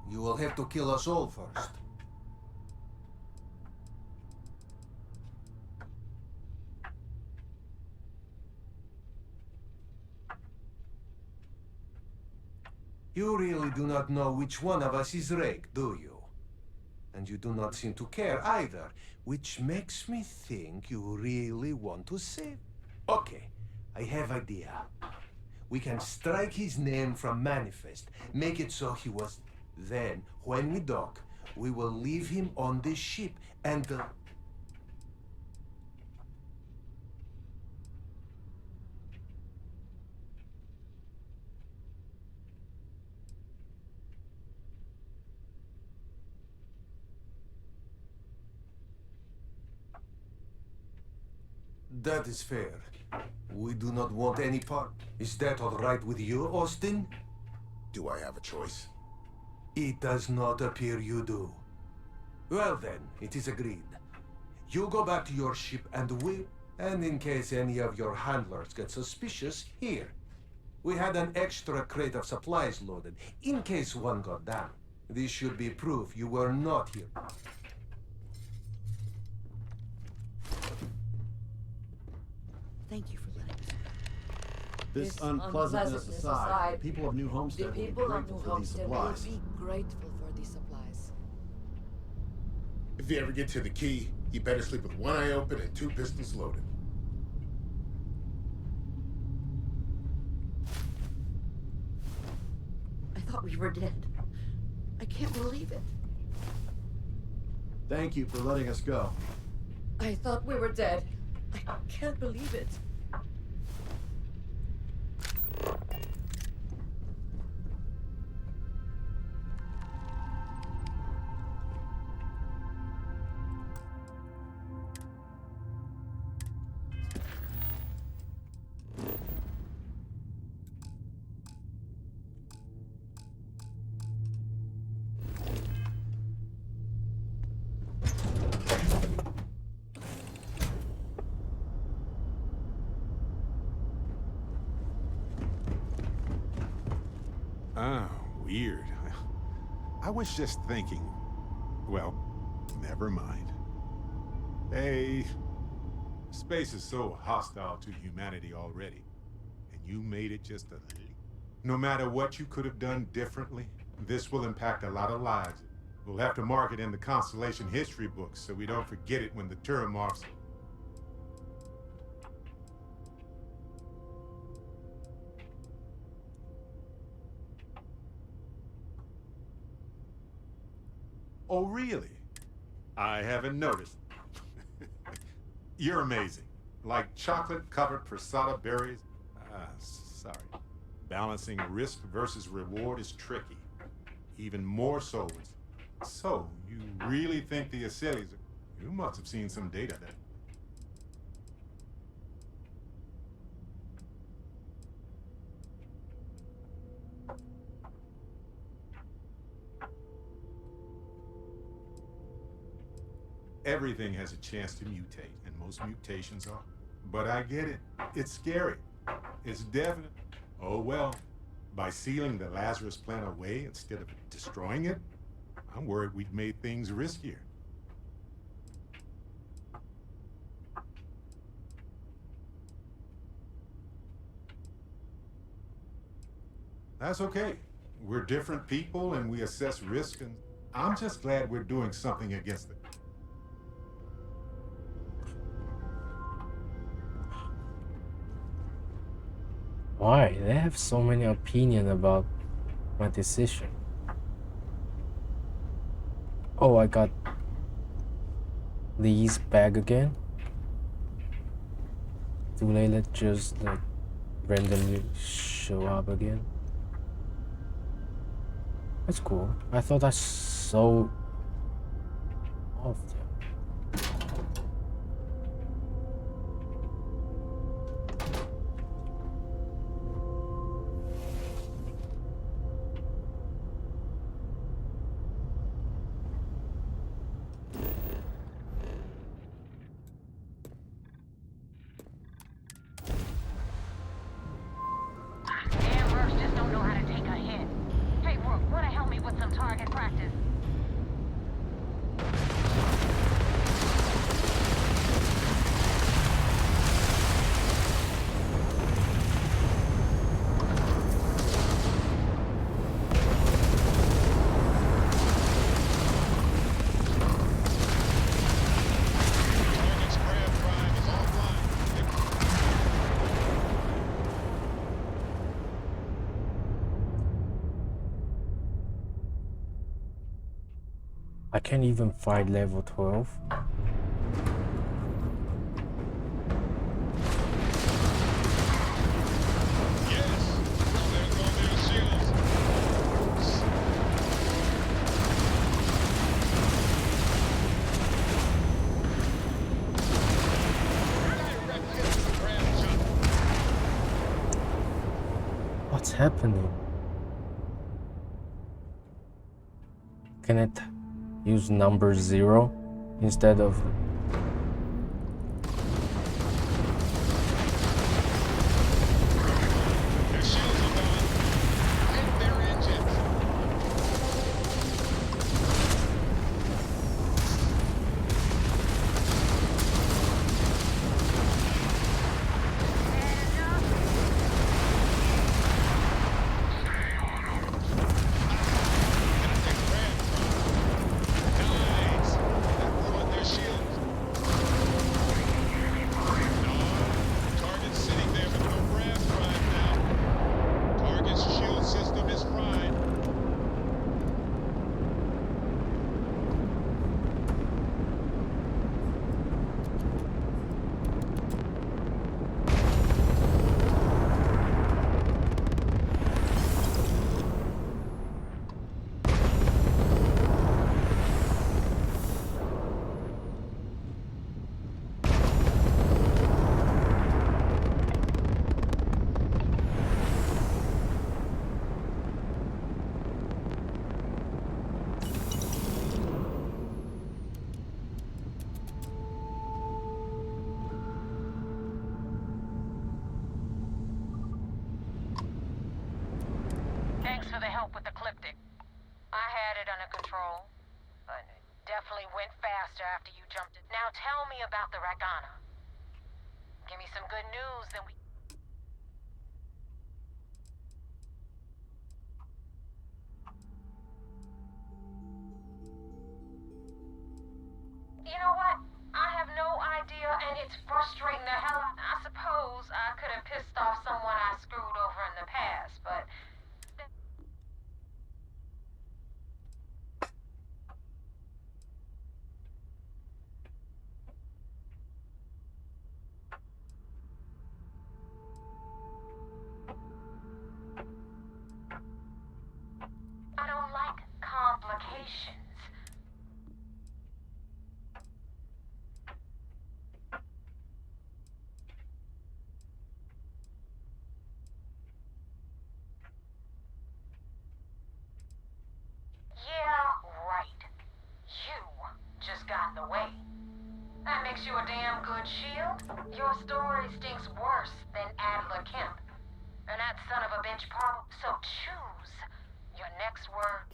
You will have to kill us all first. You really do not know which one of us is Rake, do you? And you do not seem to care either, which makes me think you really want to save. Okay, I have idea. We can strike his name from Manifest, make it so he was... Then, when we dock, we will leave him on this ship, and the... That is fair. We do not want any part. Is that all right with you, Austin? Do I have a choice? It does not appear you do. Well then, it is agreed. You go back to your ship and we... And in case any of your handlers get suspicious, here. We had an extra crate of supplies loaded, in case one got down. This should be proof you were not here. Thank you for letting us. This unpleasantness aside, the people of New Homestead will be grateful for these supplies. Grateful for these supplies. If you ever get to the key, you better sleep with one eye open and two pistols loaded. I thought we were dead. I can't believe it. Thank you for letting us go. I thought we were dead. I can't believe it. Ah, weird. I was just thinking... Well, never mind. Hey, space is so hostile to humanity already. And you made it just a little... No matter what you could have done differently, this will impact a lot of lives. We'll have to mark it in the Constellation history books so we don't forget it when the Terramorphs... Oh, really? I haven't noticed. You're amazing. Like chocolate-covered prasada berries. Sorry. Balancing risk versus reward is tricky. Even more so with... So, you really think the Aceles... You must have seen some data then. Everything has a chance to mutate, and most mutations are. But I get it. It's scary. It's definite. Oh well. By sealing the Lazarus plant away instead of destroying it, I'm worried we've made things riskier. That's okay. We're different people and we assess risk, and I'm just glad we're doing something against it. Why? They have so many opinions about my decision. Oh, I got these back again? Do they just like randomly show up again? That's cool. I thought I saw all of them. Damn Mercs just don't know how to take a hit. Hey, Rook, wanna help me with some target practice? I can't even fight level 12. What's happening? Can it use number 0 instead of Thanks for the help with the Cliptic. I had it under control, but it definitely went faster after you jumped it. Now tell me about the Ragana. Give me some good news, then we... You know what? I have no idea, and it's frustrating the hell out. I suppose I could have pissed off someone I screwed over in the past, but... I don't like complications. Yeah, right. You just got in the way. That makes you a damn good shield. Your story stinks worse than Adler Kemp. And that son of a bitch problem. So choose your next word.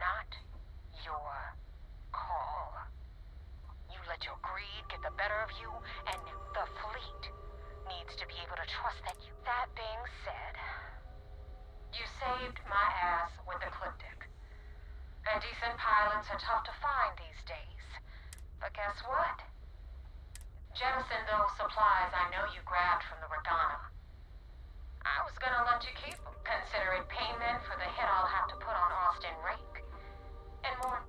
Not your call. You let your greed get the better of you, and the fleet plants are tough to find these days. But guess what? Jettison those supplies I know you grabbed from the Regana. I was gonna let you keep them, consider it payment for the hit I'll have to put on Austin Rake. And more...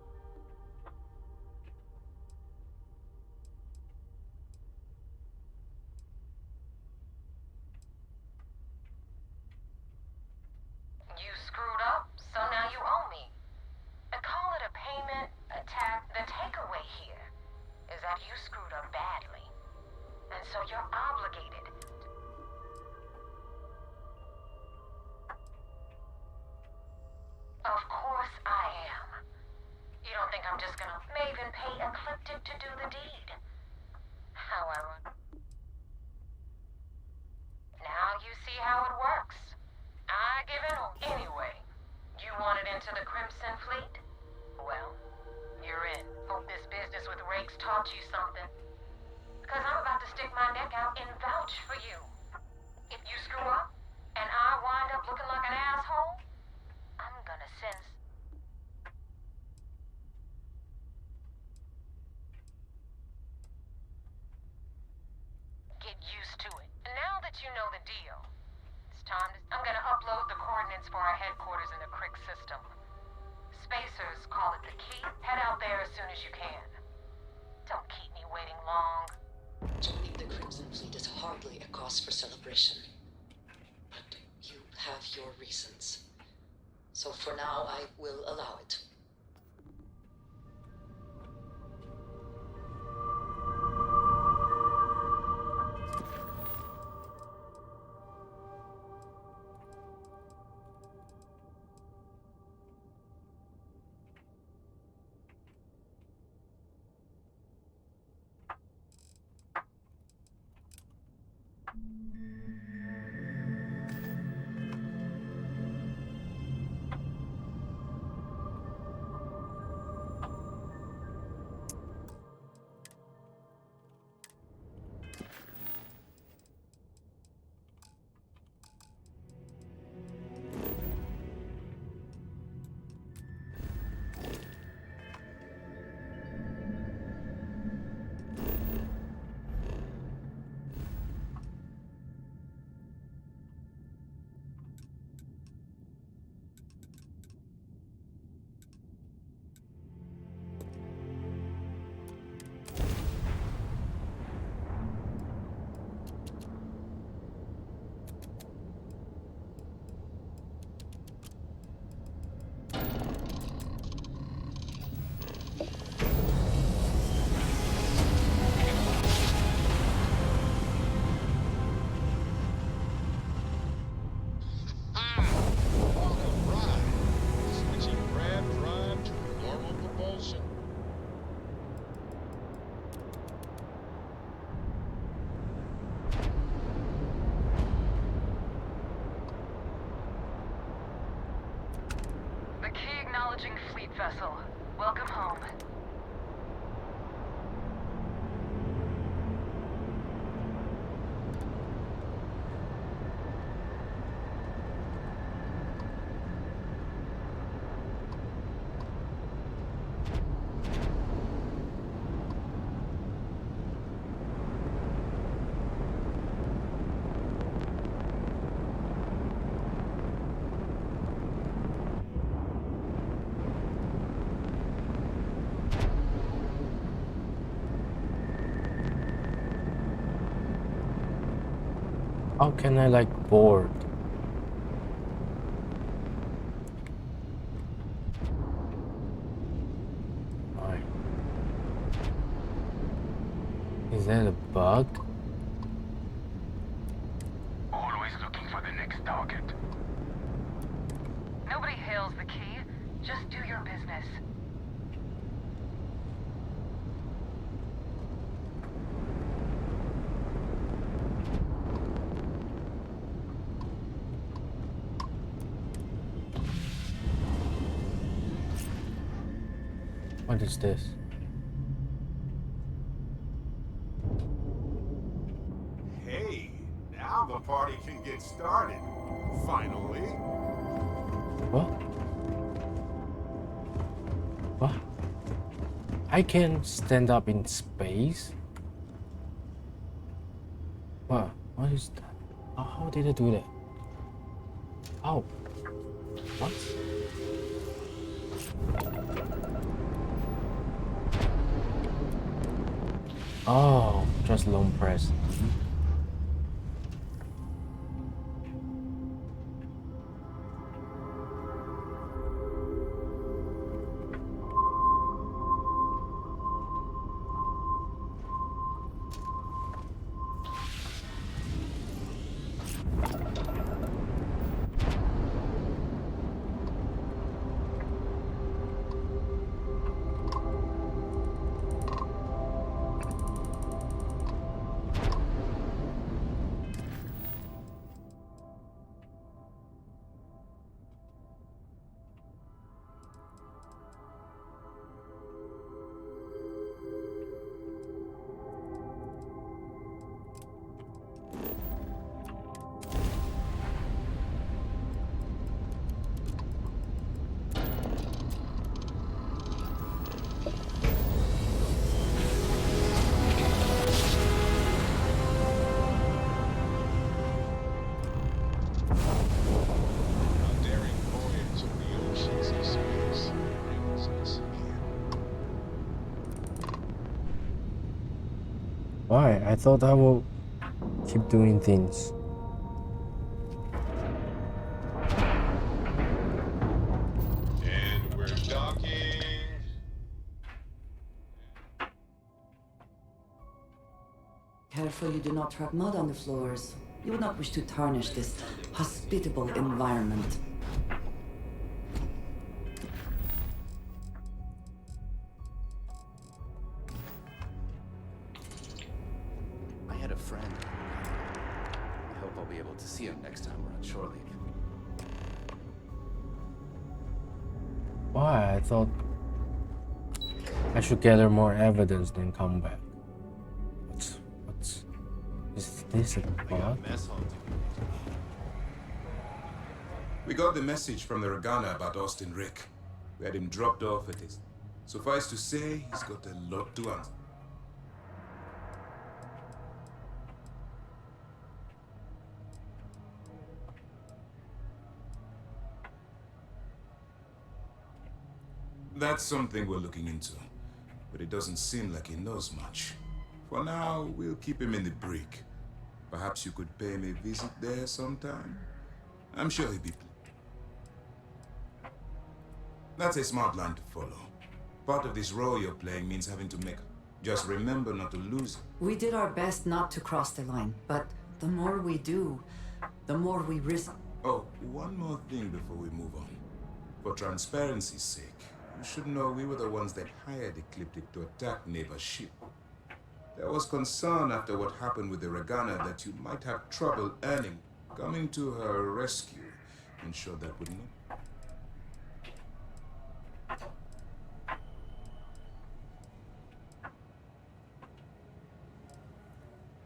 You screwed up, so now you owe me. I call it a payment, the takeaway here is that you screwed up badly. And so you're obligated. Of course I am. You don't think I'm just gonna Maven pay Ecliptic to do the deed? However, now you see how it works. I give it anyway. You wanted into the Crimson Fleet? Well, you're in. Hope this business with Rakes taught you something. Because I'm about to stick my neck out and vouch for you. If you screw up, and I wind up looking like an asshole, I'm gonna send... Get used to it. And now that you know the deal, it's time to... I'm gonna upload the coordinates for our headquarters in the Crick system. Spacers call it the key. Head out there as soon as you can. Don't keep me waiting long. Joining the Crimson Fleet is hardly a cause for celebration. But you have your reasons. So for now, I will allow it. Acknowledging fleet vessel. Welcome home. How can I like board? Alright. Is that a bug? Always looking for the next target. Nobody hails the key. Just do your business. What is this? Hey, now the party can get started. Finally. What? What? I can stand up in space? What is that? How did I do that? Oh, what? Oh, just long press. Why? I thought I will keep doing things. And we're docking. Careful you do not trap mud on the floors. You would not wish to tarnish this hospitable environment. I had a friend. I hope I'll be able to see him next time we're on shore leave. Why? I thought I should gather more evidence then come back. Is this a bot? We got the message from the Regana about Austin Rick. We had him dropped off at his. Suffice to say, he's got a lot to answer. That's something we're looking into, but it doesn't seem like he knows much. For now, we'll keep him in the brig. Perhaps you could pay him a visit there sometime? I'm sure he'll be pleased. That's a smart line to follow. Part of this role you're playing means having to make. Just remember not to lose. We did our best not to cross the line, but the more we do, the more we risk. Oh, one more thing before we move on. For transparency's sake, you should know we were the ones that hired Ecliptic to attack Neva's ship. There was concern after what happened with the Regana that you might have trouble earning. Coming to her rescue ensured that would not.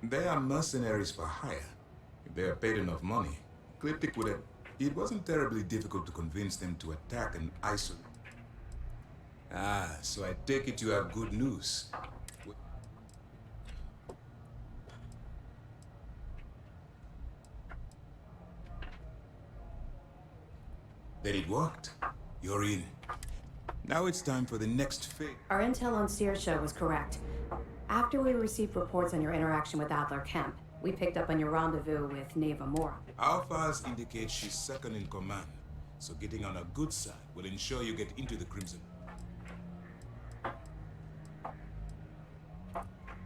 They are mercenaries for hire. If they are paid enough money, Ecliptic would have... It wasn't terribly difficult to convince them to attack and isolate. Ah, so I take it you have good news. Then it worked. You're in. Now it's time for the next phase. Our intel on Saoirse was correct. After we received reports on your interaction with Adler Kemp, we picked up on your rendezvous with Neva Mora. Our files indicate she's second in command, so getting on her good side will ensure you get into the Crimson.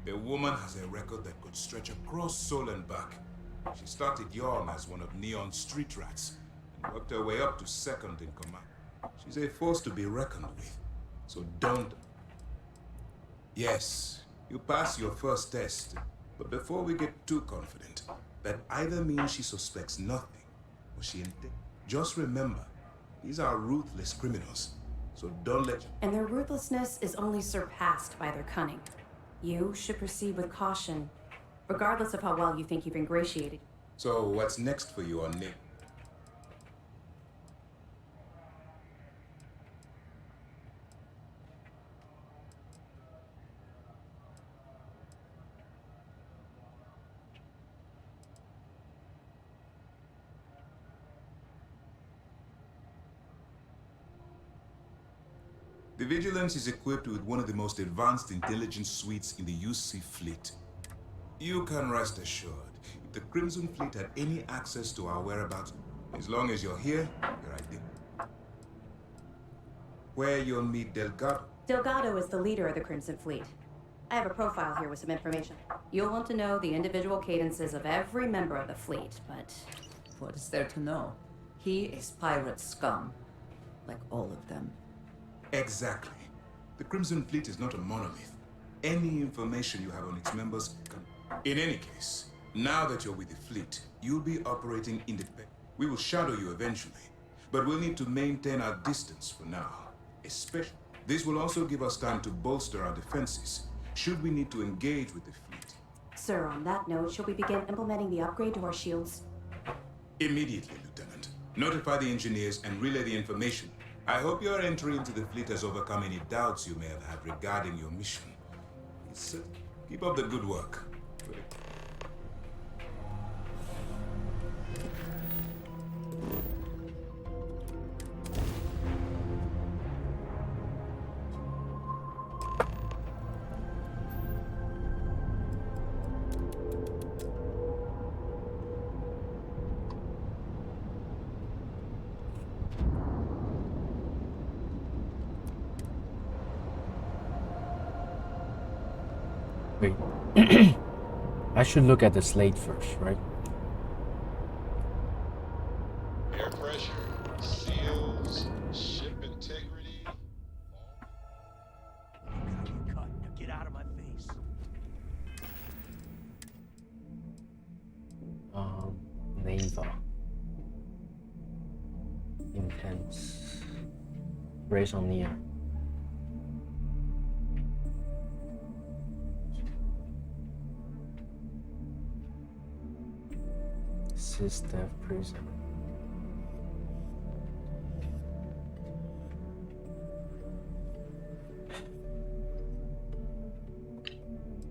The woman has a record that could stretch across Sol and back. She started young as one of Neon's street rats, and worked her way up to second in command. She's a force to be reckoned with, so don't... Yes, you passed your first test, but before we get too confident, that either means she suspects nothing, or she intends... Just remember, these are ruthless criminals, so don't let... And their ruthlessness is only surpassed by their cunning. You should proceed with caution, regardless of how well you think you've ingratiated. So what's next for you on Nick? The Vigilance is equipped with one of the most advanced intelligence suites in the UC fleet. You can rest assured, if the Crimson Fleet had any access to our whereabouts, as long as you're here, you're right. Where you'll meet Delgado. Delgado is the leader of the Crimson Fleet. I have a profile here with some information. You'll want to know the individual cadences of every member of the fleet, but... What is there to know? He is pirate scum. Like all of them. Exactly. The Crimson Fleet is not a monolith. Any information you have on its members can... In any case, now that you're with the fleet, you'll be operating independently. We will shadow you eventually, but we'll need to maintain our distance for now. Especially, this will also give us time to bolster our defenses, should we need to engage with the fleet. Sir, on that note, shall we begin implementing the upgrade to our shields? Immediately, Lieutenant. Notify the engineers and relay the information. I hope your entry into the fleet has overcome any doubts you may have had regarding your mission. Keep up the good work. Wait. I should look at the slate first, right? Air pressure, seals, ship integrity. Get out of my face. Neva. Intense. Raisonnier. Sister prison.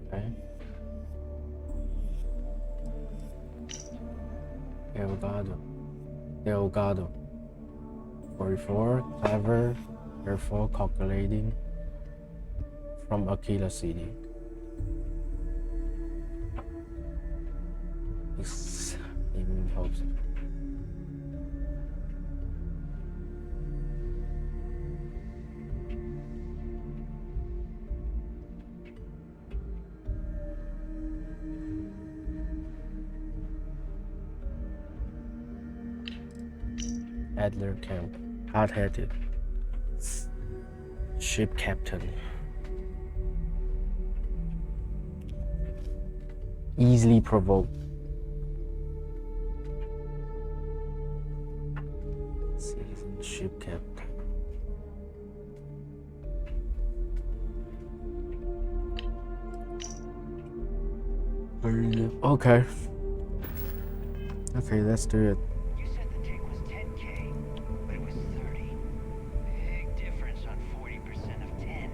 Okay. Delgado. 44, clever, careful, calculating. From Aquila City. Aiming hopes. Adler Camp, hard-headed. Ship captain. Easily provoked. Seasoned ship captain. Okay. Okay, let's do it. You said the take was 10K, but it was 30. Big difference on 40% of 10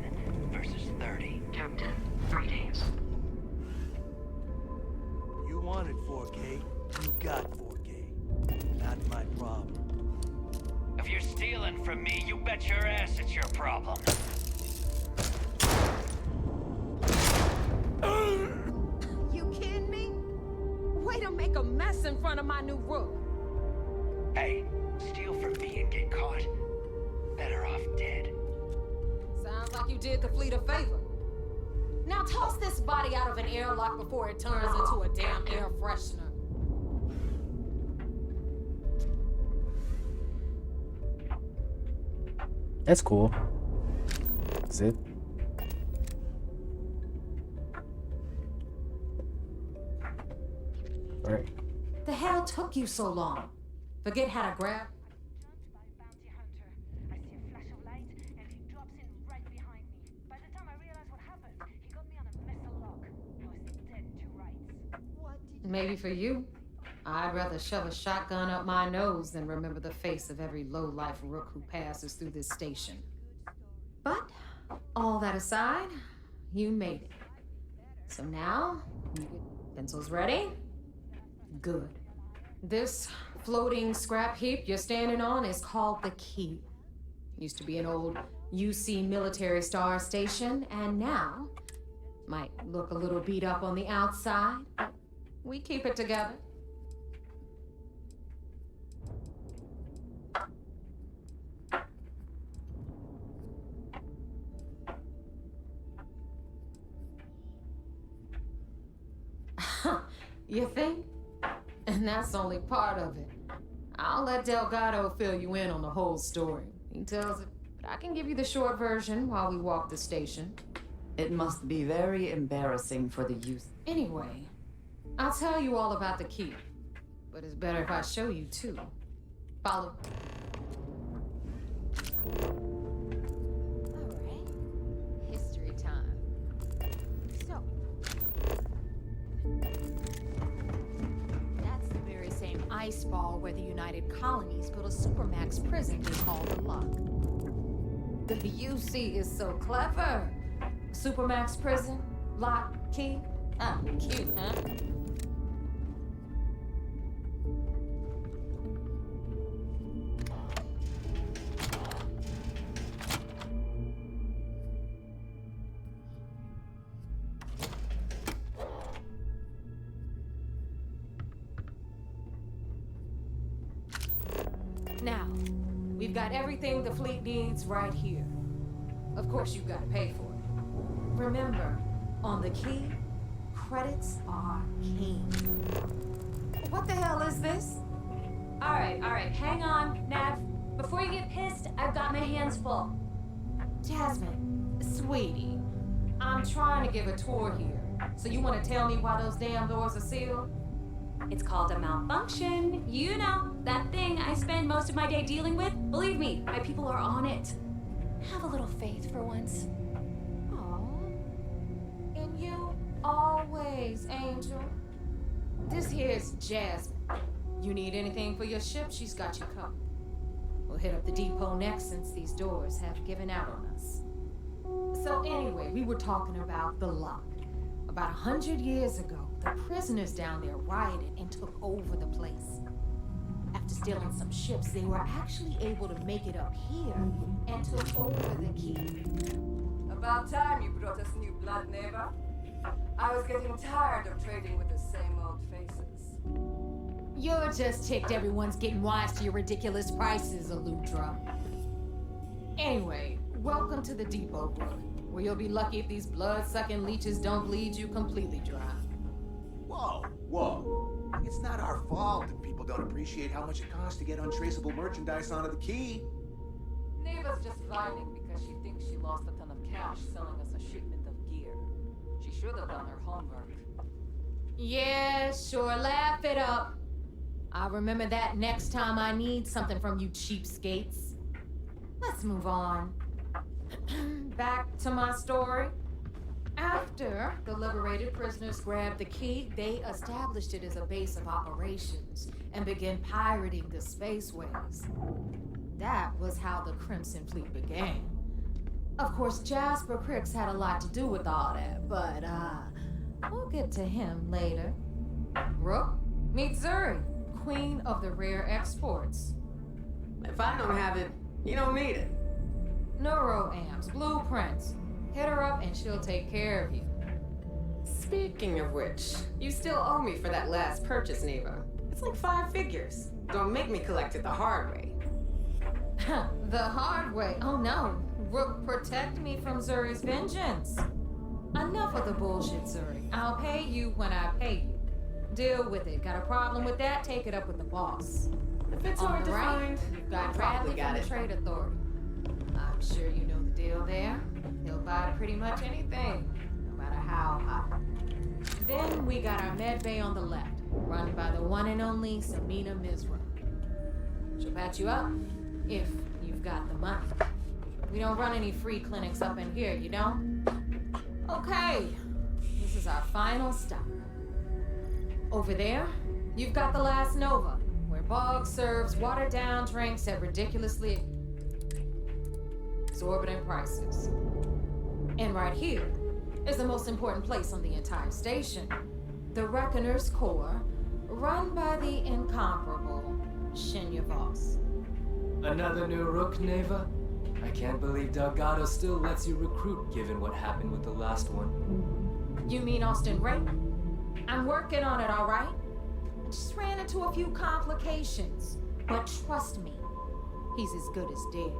versus 30. Captain, 3 days. You wanted 4K, you got 4K. Not my problem. If you're stealing from me, you bet your ass it's your problem. You kidding me? Way to make a mess in front of my new roof. Hey, steal from me and get caught. Better off dead. Sounds like you did the fleet a favor. Now toss this body out of an airlock before it turns into a damn air freshener. That's cool. That's it. Alright. The hell took you so long? Forget how to grab? Maybe for you, I'd rather shove a shotgun up my nose than remember the face of every low-life rook who passes through this station. But, all that aside, you made it. So now, you get pencils ready? Good. This floating scrap heap you're standing on is called the Keep. Used to be an old UC Military Star Station, and now might look a little beat up on the outside, but we keep it together. You think? And that's only part of it. I'll let Delgado fill you in on the whole story. He tells it, but I can give you the short version while we walk the station. It must be very embarrassing for the youth. Anyway, I'll tell you all about the key. But it's better if I show you too. Follow. Alright. History time. So. That's the very same ice ball where the United Colonies built a supermax prison they call the Lock. The UC is so clever. Supermax prison, lock, key. Ah, cute, huh? Now, we've got everything the fleet needs right here. Of course, you've got to pay for it. Remember, on the key, credits are king. What the hell is this? All right, hang on, Nav. Before you get pissed, I've got my hands full. Jasmine, sweetie, I'm trying to give a tour here. So you want to tell me why those damn doors are sealed? It's called a malfunction. You know, that thing I spend most of my day dealing with. Believe me, my people are on it. Have a little faith for once. And you always, Angel. This here's Jasmine. You need anything for your ship, she's got you covered. We'll hit up the depot next since these doors have given out on us. So anyway, we were talking about the Lock. About 100 years ago, the prisoners down there rioted and took over the place. After stealing some ships, they were actually able to make it up here and took over the key. About time you brought us new blood, neighbor. I was getting tired of trading with the same old faces. You're just ticked everyone's getting wise to your ridiculous prices, Aludra. Anyway, welcome to the depot, Brooke, where you'll be lucky if these blood-sucking leeches don't bleed you completely dry. Whoa. It's not our fault if people don't appreciate how much it costs to get untraceable merchandise onto the key. Neva's just whining because she thinks she lost a ton of cash selling us a shipment of gear. She should have done her homework. Yeah, sure, laugh it up. I'll remember that next time I need something from you cheapskates. Let's move on. Back to my story. After the liberated prisoners grabbed the key, they established it as a base of operations and began pirating the spaceways. That was how the Crimson Fleet began. Of course, Jasper Cricks had a lot to do with all that, but we'll get to him later. Rook, meet Zuri, queen of the rare exports. If I don't have it, you don't need it. Neuroamps, blueprints. Hit her up and she'll take care of you. Speaking of which, you still owe me for that last purchase, Neva. It's like 5 figures. Don't make me collect it the hard way. The hard way? Oh no. Rook, protect me from Zuri's vengeance. Enough of the bullshit, Zuri. I'll pay you when I pay you. Deal with it. Got a problem with that? Take it up with the boss. If it's On hard the to right, find, you've got I probably Bradley got from it. the Trade Authority. I'm sure you know the deal there. He'll buy pretty much anything, no matter how hot. Then we got our med bay on the left, run by the one and only Samina Mizra. She'll patch you up, if you've got the money. We don't run any free clinics up in here, you don't? Okay, this is our final stop. Over there, you've got the Last Nova, where Bog serves watered-down drinks at ridiculously exorbitant prices. And right here is the most important place on the entire station, the Reckoner's Core, run by the incomparable Shinya Voss. Another new Rook, Neva? I can't believe Delgado still lets you recruit, given what happened with the last one. You mean Austin Ray? I'm working on it, all right? I just ran into a few complications. But trust me, he's as good as dead.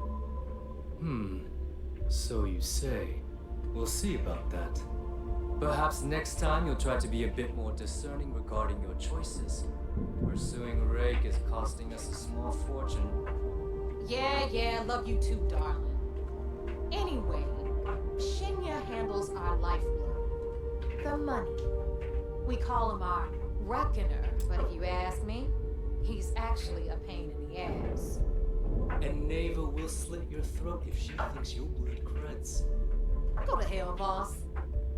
So you say. We'll see about that. Perhaps next time you'll try to be a bit more discerning regarding your choices. Pursuing Rake is costing us a small fortune. Yeah, love you too, darling. Anyway, Shinya handles our lifeblood. The money. We call him our reckoner, but if you ask me, he's actually a pain in the ass. And Neva will slit your throat if she thinks you'll bleed creds. Go to hell, boss.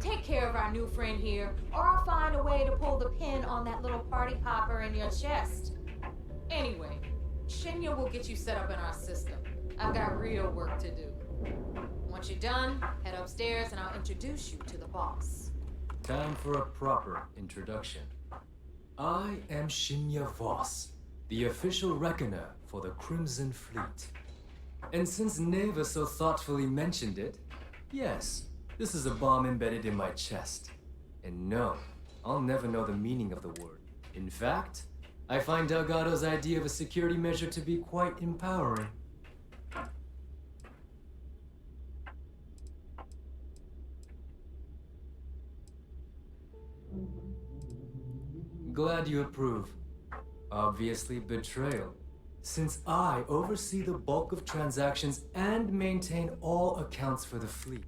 Take care of our new friend here, or I'll find a way to pull the pin on that little party popper in your chest. Anyway, Shinya will get you set up in our system. I've got real work to do. Once you're done, head upstairs and I'll introduce you to the boss. Time for a proper introduction. I am Shinya Voss, the official reckoner for the Crimson Fleet. And since Neva so thoughtfully mentioned it, yes, this is a bomb embedded in my chest. And no, I'll never know the meaning of the word. In fact, I find Delgado's idea of a security measure to be quite empowering. Glad you approve. Obviously betrayal, since I oversee the bulk of transactions and maintain all accounts for the fleet.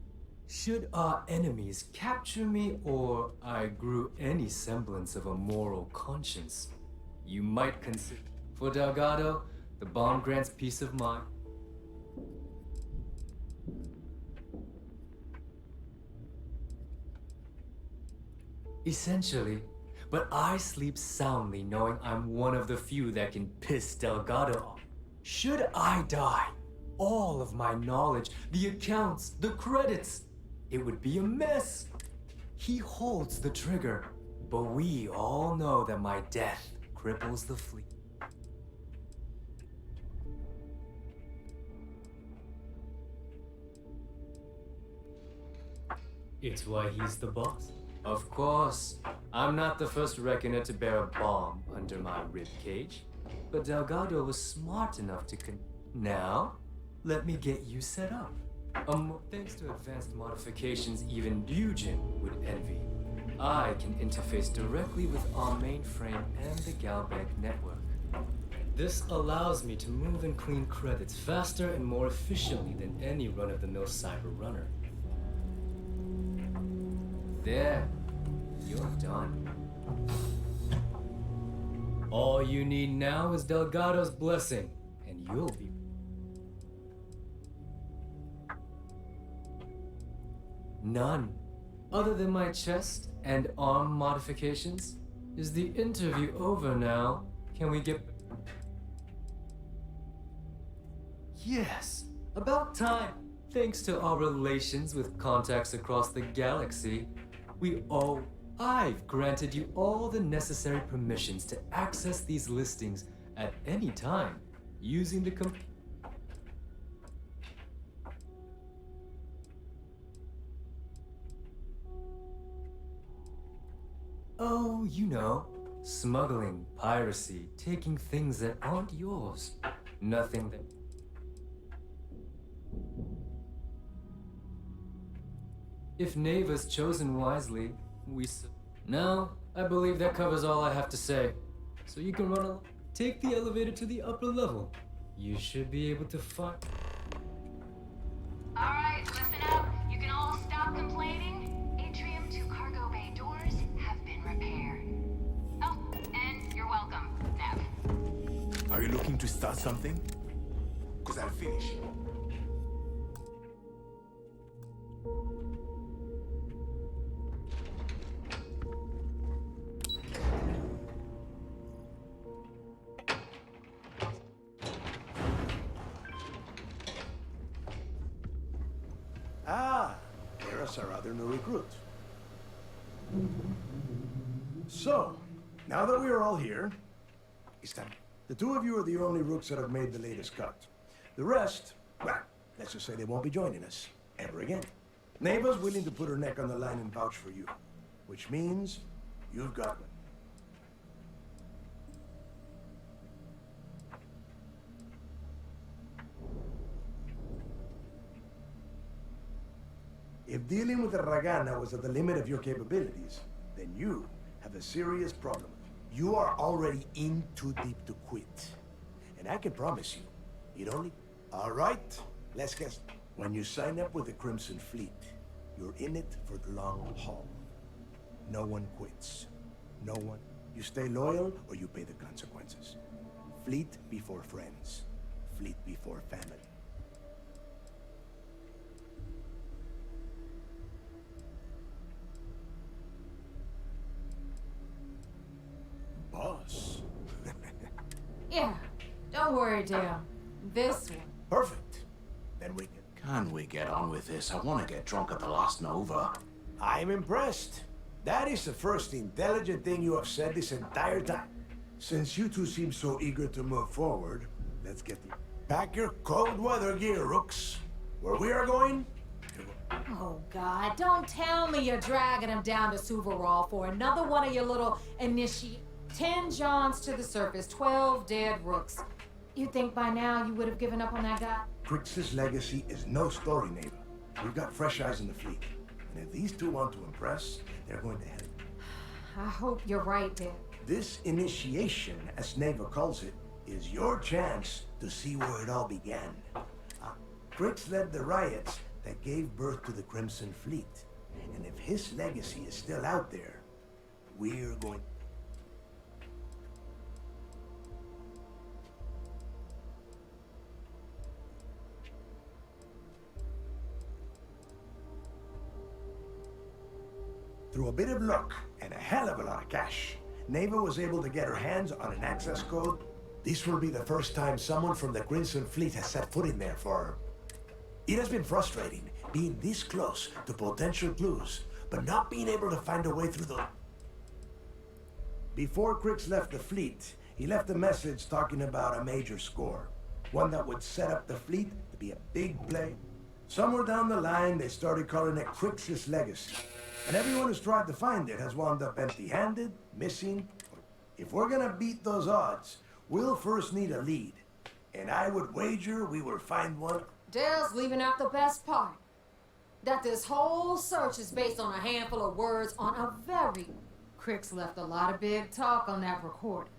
Should our enemies capture me or I grew any semblance of a moral conscience, you might consider. For Delgado, the bomb grants peace of mind. Essentially, but I sleep soundly knowing I'm one of the few that can piss Delgado off. Should I die, all of my knowledge, the accounts, the credits, it would be a mess. He holds the trigger, but we all know that my death cripples the fleet. It's why he's the boss. Of course, I'm not the first reckoner to bear a bomb under my ribcage, but Delgado was smart enough to Now, let me get you set up. Thanks to advanced modifications even Ryujin would envy, I can interface directly with our mainframe and the Galbank network. This allows me to move and clean credits faster and more efficiently than any run-of-the-mill cyber runner. There, you're done. All you need now is Delgado's blessing, and you'll be... None. Other than my chest and arm modifications. Is the interview over now? Can we get... Yes, about time. Thanks to our relations with contacts across the galaxy, I've granted you all the necessary permissions to access these listings at any time using the Oh, you know, smuggling, piracy, taking things that aren't yours. Nothing that... If Neva's chosen wisely, No, I believe that covers all I have to say. So you can take the elevator to the upper level. You should be able to find... Alright, listen up. You can all stop complaining. Atrium to cargo bay doors have been repaired. Oh, and you're welcome, Nev. Are you looking to start something? Because I'll finish. There's our other new recruit. So, now that we are all here, it's time. The two of you are the only rooks that have made the latest cut. The rest, well, let's just say they won't be joining us ever again. Neva's willing to put her neck on the line and vouch for you, which means you've got one. If dealing with the Ragana was at the limit of your capabilities, then you have a serious problem. You are already in too deep to quit. And I can promise you, it only... All right, let's guess. When you sign up with the Crimson Fleet, you're in it for the long haul. No one quits. No one. You stay loyal or you pay the consequences. Fleet before friends. Fleet before family. Boss. Yeah, don't worry, Dale. This one. Perfect. Then we Can we get on with this? I want to get drunk at the last Nova. I'm impressed. That is the first intelligent thing you have said this entire time. Since you two seem so eager to move forward, let's get the... Pack your cold weather gear, Rooks. Where we are going? Oh, God, don't tell me you're dragging him down to Suvarall for another one of your little initiate. 10 Johns to the surface, 12 dead Rooks. You'd think by now you would have given up on that guy? Crix's legacy is no story, Neva. We've got fresh eyes in the fleet. And if these two want to impress, they're going to help. I hope you're right, Dad. This initiation, as Neva calls it, is your chance to see where it all began. Crix led the riots that gave birth to the Crimson Fleet. And if his legacy is still out there, we're going... Through a bit of luck and a hell of a lot of cash, Neva was able to get her hands on an access code. This will be the first time someone from the Crimson Fleet has set foot in there for her. It has been frustrating being this close to potential clues, but not being able to find a way through the... Before Crix left the fleet, he left a message talking about a major score. One that would set up the fleet to be a big play. Somewhere down the line, they started calling it Crix's Legacy. And everyone who's tried to find it has wound up empty-handed, missing. If we're gonna beat those odds, we'll first need a lead. And I would wager we will find one. Dale's leaving out the best part. That this whole search is based on a handful of words on a very... Crix left a lot of big talk on that recording.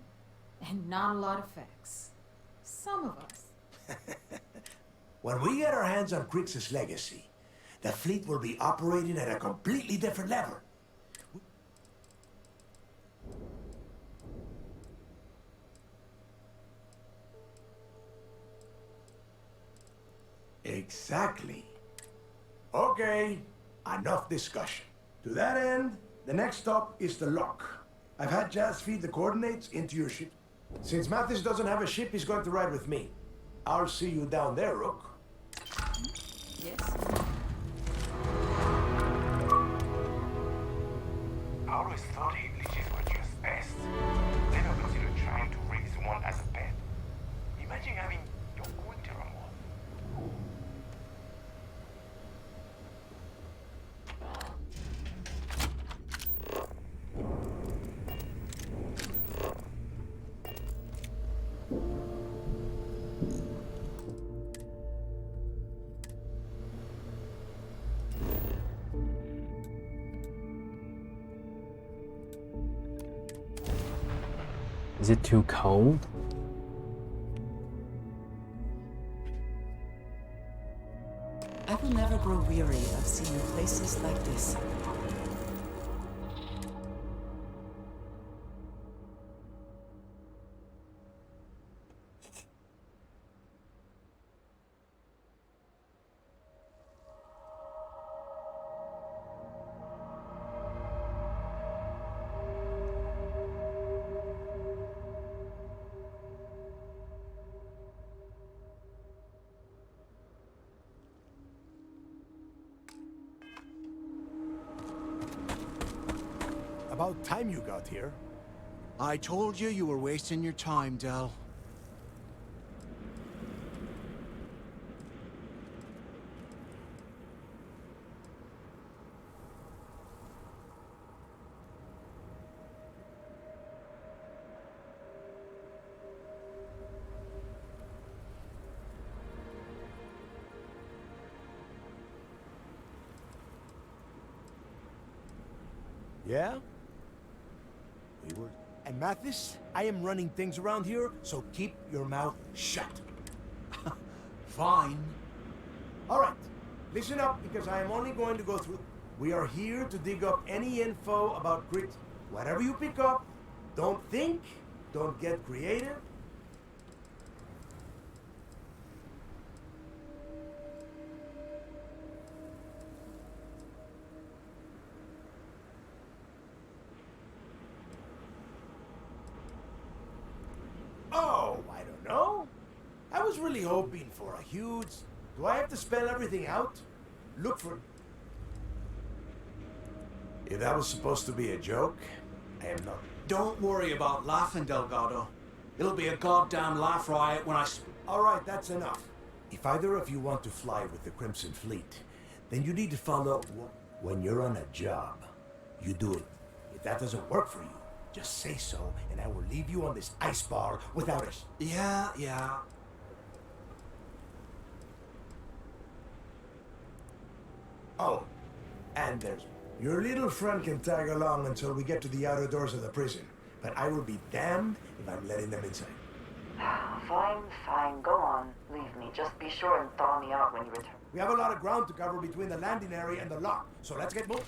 And not a lot of facts. Some of us. When we get our hands on Crix's legacy, the fleet will be operating at a completely different level. Exactly. Okay, enough discussion. To that end, the next stop is the lock. I've had Jazz feed the coordinates into your ship. Since Mathis doesn't have a ship, he's going to ride with me. I'll see you down there, Rook. Yes? I always thought Leeches were just pests. Never considered trying to raise one as a pet. Imagine having your own Terramore. Is it too cold? I will never grow weary of seeing places like this. About time you got here. I told you you were wasting your time, Del. Yeah? We were. And Mathis, I am running things around here, so keep your mouth shut. Fine. All right, listen up, because I am only going to go through. We are here to dig up any info about Grit. Whatever you pick up, don't think, don't get creative. Oh, I don't know. I was really hoping for a huge... Do I have to spell everything out? Look for... If that was supposed to be a joke, I am not. Don't worry about laughing, Delgado. It'll be a goddamn laugh riot when I... All right, that's enough. If either of you want to fly with the Crimson Fleet, then you need to follow... When you're on a job, you do it. If that doesn't work for you, just say so, and I will leave you on this ice bar without us. Yeah. Oh, and there's... Your little friend can tag along until we get to the outer doors of the prison, but I will be damned if I'm letting them inside. Fine, go on. Leave me. Just be sure and thaw me out when you return. We have a lot of ground to cover between the landing area and the lock, so let's get moving.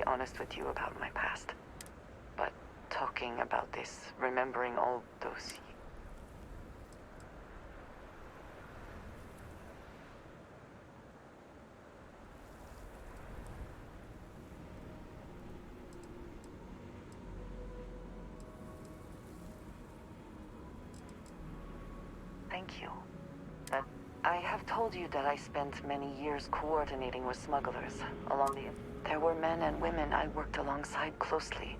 honest with you about my past. But talking about this, remembering all those... Thank you. But I have told you that I spent many years coordinating with smugglers along the... There were men and women I worked alongside closely.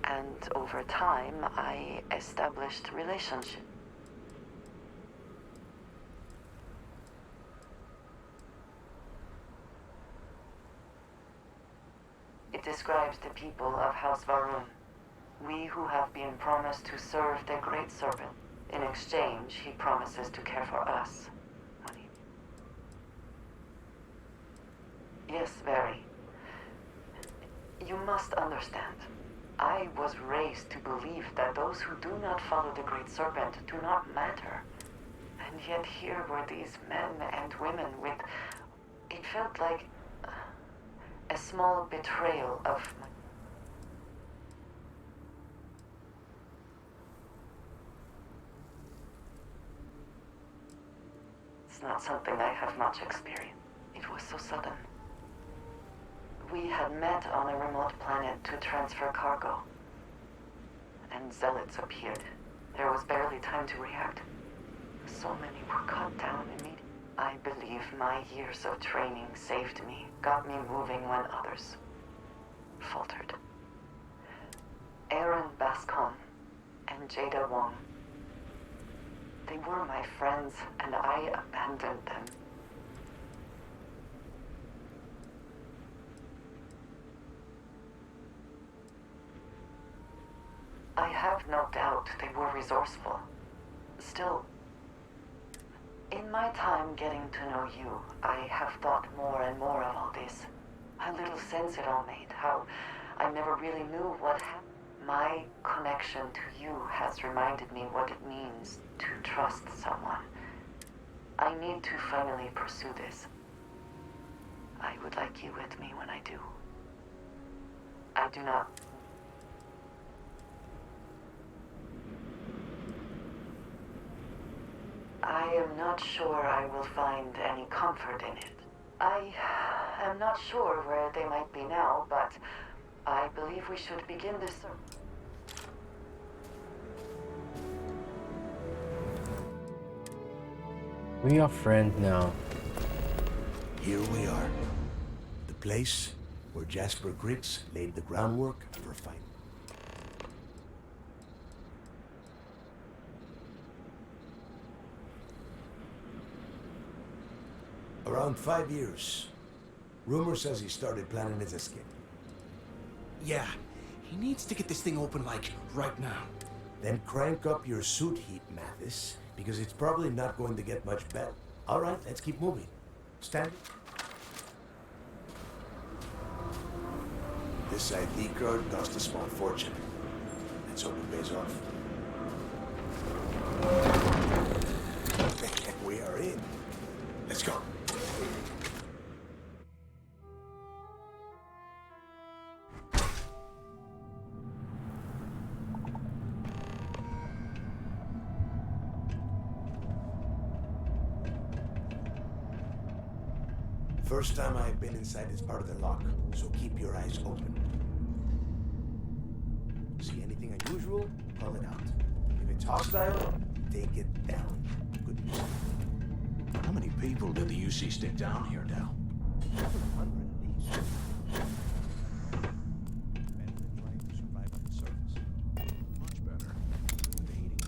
And over time, I established relationships. It describes the people of House Varun. We who have been promised to serve the Great Serpent. In exchange, he promises to care for us. Money. Yes, very. You must understand. I was raised to believe that those who do not follow the Great Serpent do not matter. And yet here were these men and women with... It felt like a small betrayal of my... It's not something I have much experience. It was so sudden. We had met on a remote planet to transfer cargo. And zealots appeared. There was barely time to react. So many were cut down immediately. I believe my years of training saved me, got me moving when others faltered. Aaron Bascom and Jada Wong. They were my friends, and I abandoned them. I have no doubt they were resourceful. Still, in my time getting to know you, I have thought more and more of all this. How little sense it all made, how I never really knew what happened. My connection to you has reminded me what it means to trust someone. I need to finally pursue this. I would like you with me when I do. I do not... I am not sure I will find any comfort in it. I am not sure where they might be now, but I believe we should begin this search. We are friends now. Here we are. The place where Jasper Griggs laid the groundwork for fighting. Around 5 years. Rumor says he started planning his escape. Yeah, he needs to get this thing open, like, right now. Then crank up your suit heat, Mathis, because it's probably not going to get much better. All right, let's keep moving. Stand. This ID card cost a small fortune. Let's hope it pays off. We are in. Let's go. First time I've been inside this part of the lock, so keep your eyes open. See anything unusual? Call it out. If it's hostile, take it down. Good. How many people did the UC stick down here, Dal? 100 at least. Better than trying to survive on the surface. Much better. With the heating.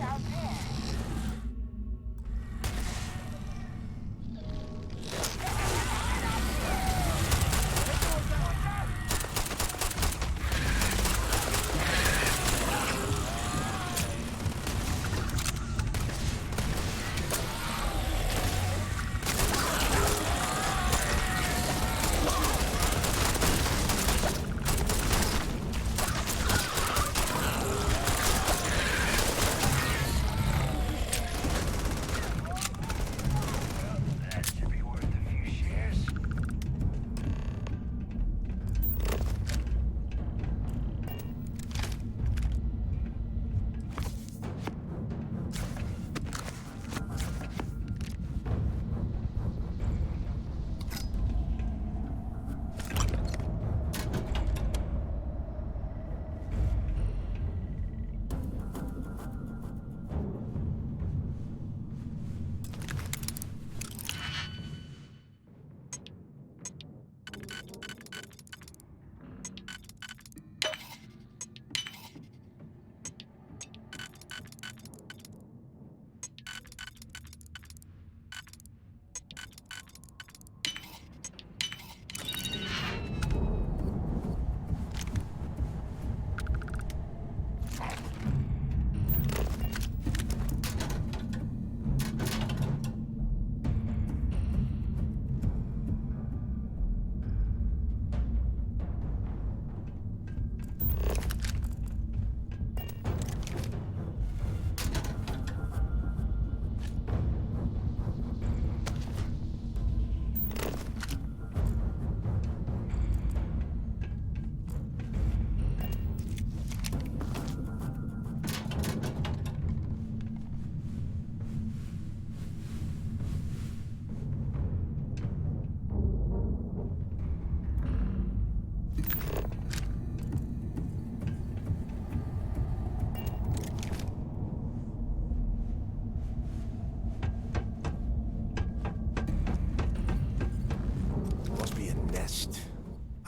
out there.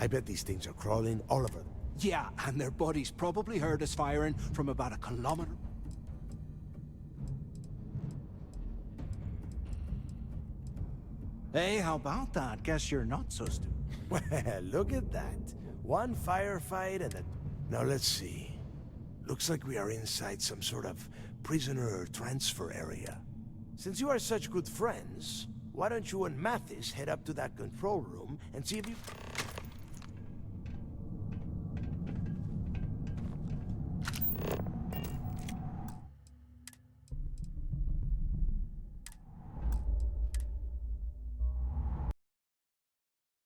I bet these things are crawling all over. Yeah, and their buddies probably heard us firing from about a kilometer. Hey, how about that? Guess you're not so stupid. Well, look at that. One firefight and a... Now let's see. Looks like we are inside some sort of prisoner transfer area. Since you are such good friends, why don't you and Mathis head up to that control room and see if you...